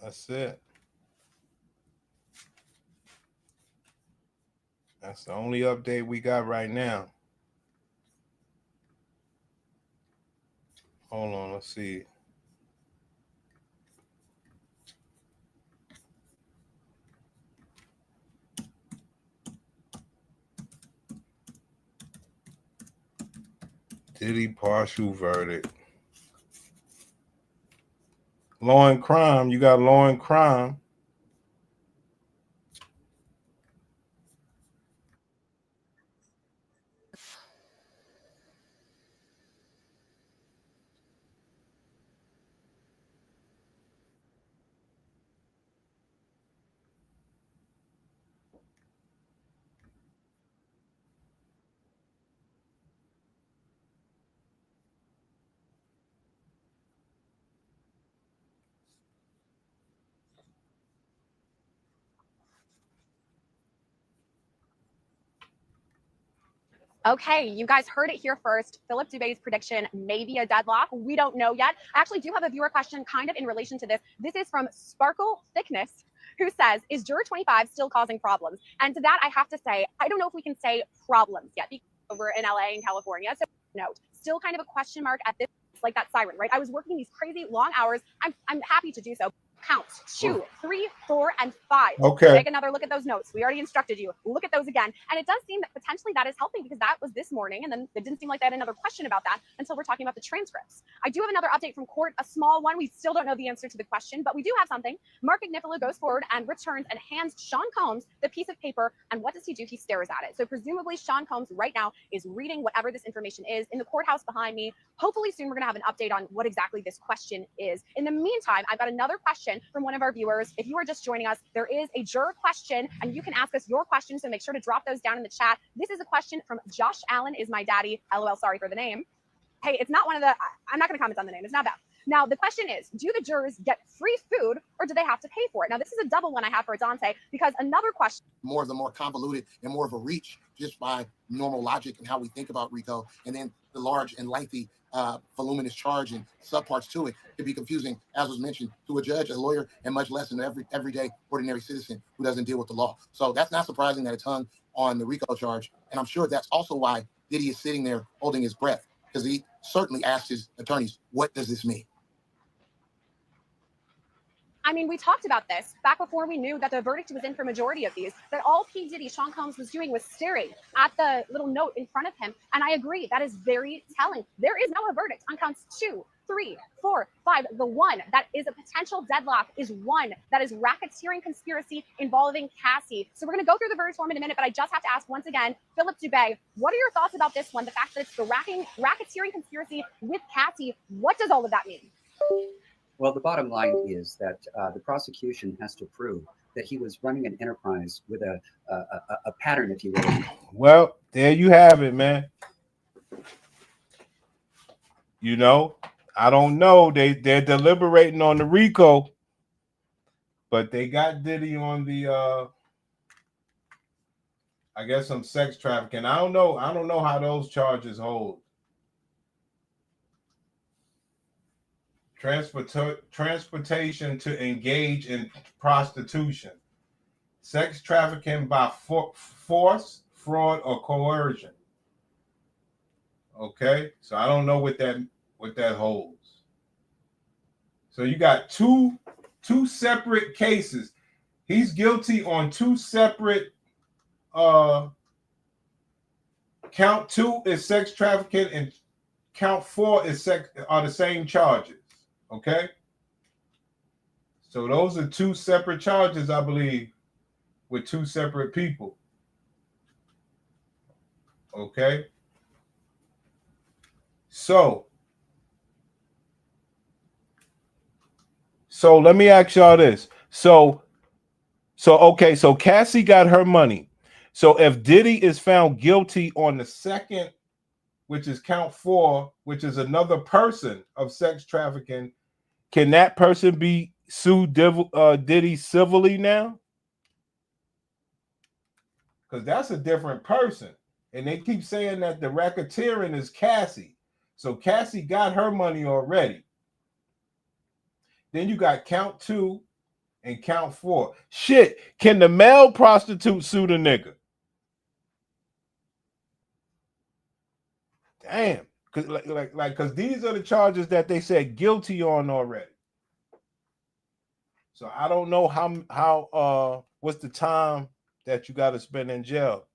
That's it. That's the only update we got right now. Hold on, let's see. Diddy partial verdict. Law and crime. You got law and crime. Okay, you guys heard it here first. Philip Dubé's prediction may be a deadlock. We don't know yet. I actually do have a viewer question kind of in relation to this. This is from Sparkle Thickness, who says, is Juror 25 still causing problems? And to that, I have to say, I don't know if we can say problems yet, because over in LA and California. So note, still kind of a question mark at this, like that siren, right? I was working these crazy long hours. I'm happy to do so. Count 2, 3, 4, and 5. Okay. Take another look at those notes. We already instructed you. Look at those again. And it does seem that potentially that is helping, because that was this morning, and then it didn't seem like they had another question about that until we're talking about the transcripts. I do have another update from court, a small one. We still don't know the answer to the question, but we do have something. Mark Agnifilo goes forward and returns and hands Sean Combs the piece of paper. And what does he do? He stares at it. So presumably Sean Combs right now is reading whatever this information is in the courthouse behind me. Hopefully soon we're going to have an update on what exactly this question is. In the meantime, I've got another question from one of our viewers. If you are just joining us, there is a juror question, and you can ask us your questions, so make sure to drop those down in the chat. This is a question from Josh Allen is my daddy. LOL, sorry for the name. Hey, it's not one of the, I'm not going to comment on the name. It's not bad. Now, the question is, do the jurors get free food, or do they have to pay for it? Now, this is a double one I have for Dante, because another question. More convoluted and more of a reach just by normal logic and how we think about RICO, and then the large and lengthy voluminous charge and subparts to it could be confusing, as was mentioned, to a judge, a lawyer, and much less an everyday ordinary citizen who doesn't deal with the law. So that's not surprising that it's hung on the RICO charge. And I'm sure that's also why Diddy is sitting there holding his breath, because he certainly asked his attorneys, what does this mean? I mean, we talked about this back before we knew that the verdict was in for majority of these, that all P. Diddy, Sean Combs, was doing was staring at the little note in front of him. And I agree, that is very telling. There is now a verdict on counts 2, 3, 4, 5. The one that is a potential deadlock is one that is racketeering conspiracy involving Cassie. So we're going to go through the verdict form in a minute, but I just have to ask once again, Philip Dubé, what are your thoughts about this one? The fact that it's the racketeering conspiracy with Cassie. What does all of that mean? Well, the bottom line is that the prosecution has to prove that he was running an enterprise with a pattern, if you will. Well, there you have it, man. You know, I don't know. They're deliberating on the RICO, but they got Diddy on the I guess some sex trafficking. I don't know how those charges hold. Transportation to engage in prostitution, sex trafficking by force, fraud, or coercion. Okay, so I don't know what that holds. So you got two separate cases. He's guilty on two separate. Count 2 is sex trafficking, and count 4 is are the same charges. Okay, so those are two separate charges, I believe, with two separate people. Okay, so let me ask y'all this. So Cassie got her money. So if Diddy is found guilty on the second, which is count 4, which is another person of sex trafficking, can that person be sued Diddy civilly now? Because that's a different person. And they keep saying that the racketeering is Cassie. So Cassie got her money already. Then you got count 2 and count 4. Shit, can the male prostitute sue the nigga? Damn. Because these are the charges that they said guilty on already. So I don't know how what's the time that you got to spend in jail.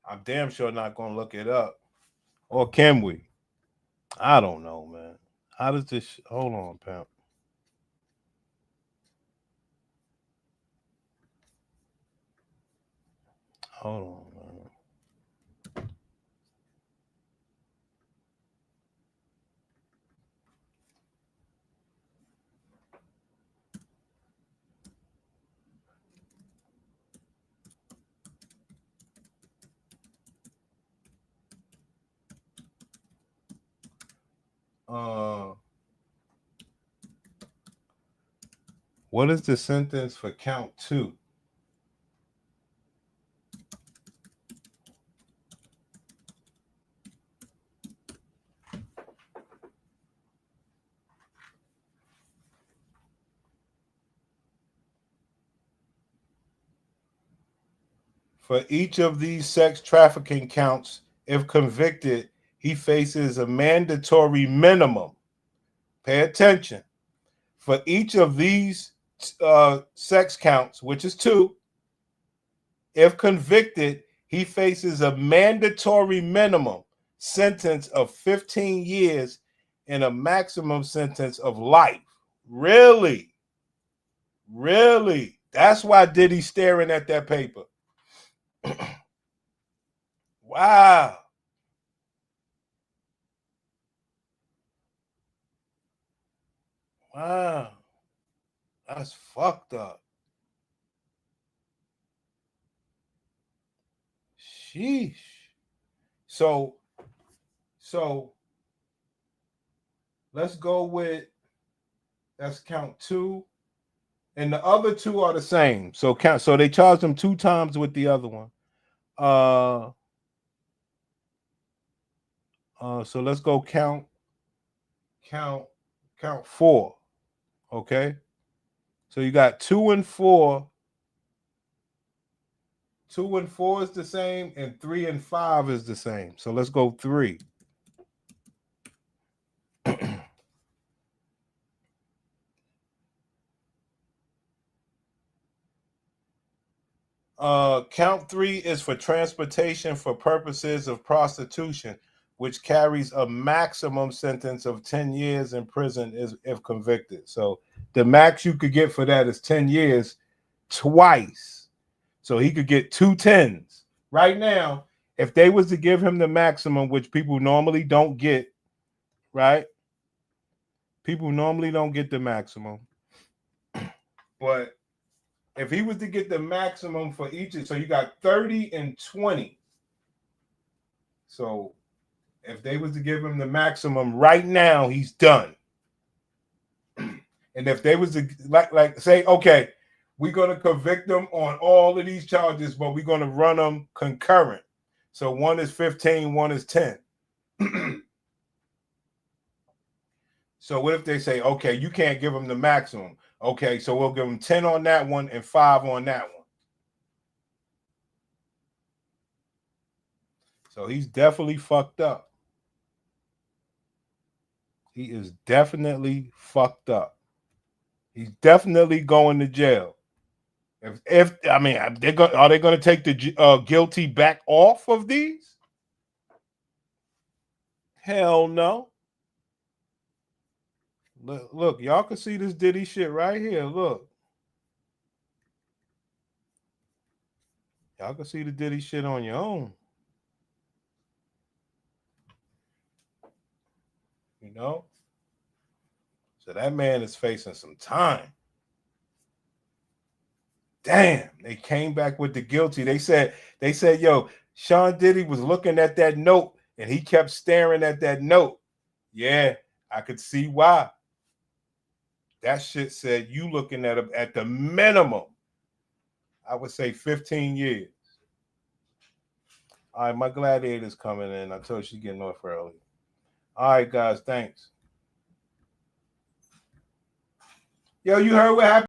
I'm damn sure not going to look it up. Or can we? I don't know, man. How does this... Hold on, pimp. Hold on, man. What is the sentence for count 2? For each of these sex trafficking counts, If convicted, he faces a mandatory minimum. Pay attention. For each of these sex counts, which is 2, if convicted, he faces a mandatory minimum sentence of 15 years and a maximum sentence of life. Really? Really? That's why Diddy's staring at that paper. Wow. Wow. That's fucked up. Sheesh. So let's go with, that's count 2. And the other 2 are the same. So they charged him 2 times with the other one. So let's go count 4. Okay. So you got 2 and 4. 2 and 4 is the same, and 3 and 5 is the same. So let's go 3. Count 3 is for transportation for purposes of prostitution, which carries a maximum sentence of 10 years in prison if convicted. So the max you could get for that is 10 years twice. So he could get 2 10s. Right now, if they was to give him the maximum, which people normally don't get, right? People normally don't get the maximum. But if he was to get the maximum for each, so you got 30 and 20. So if they was to give him the maximum right now, he's done. And if they was to like say, okay, we're going to convict them on all of these charges, but we're going to run them concurrent. So one is 15, one is 10. So what if they say, okay, you can't give them the maximum? Okay, so we'll give them 10 on that one and 5 on that one. So he's definitely fucked up. He is definitely fucked up. He's definitely going to jail. If I mean, are they going to take the guilty back off of these? Hell no. Look, y'all can see this Diddy shit right here. Look. Y'all can see the Diddy shit on your own. You know? So that man is facing some time. Damn, they came back with the guilty. They said, yo, Sean Diddy was looking at that note and he kept staring at that note. Yeah, I could see why. That shit said you looking at the minimum, I would say 15 years. All right, my gladiator's coming in. I told you she's getting off early. All right, guys, thanks. Yo, you heard what happened?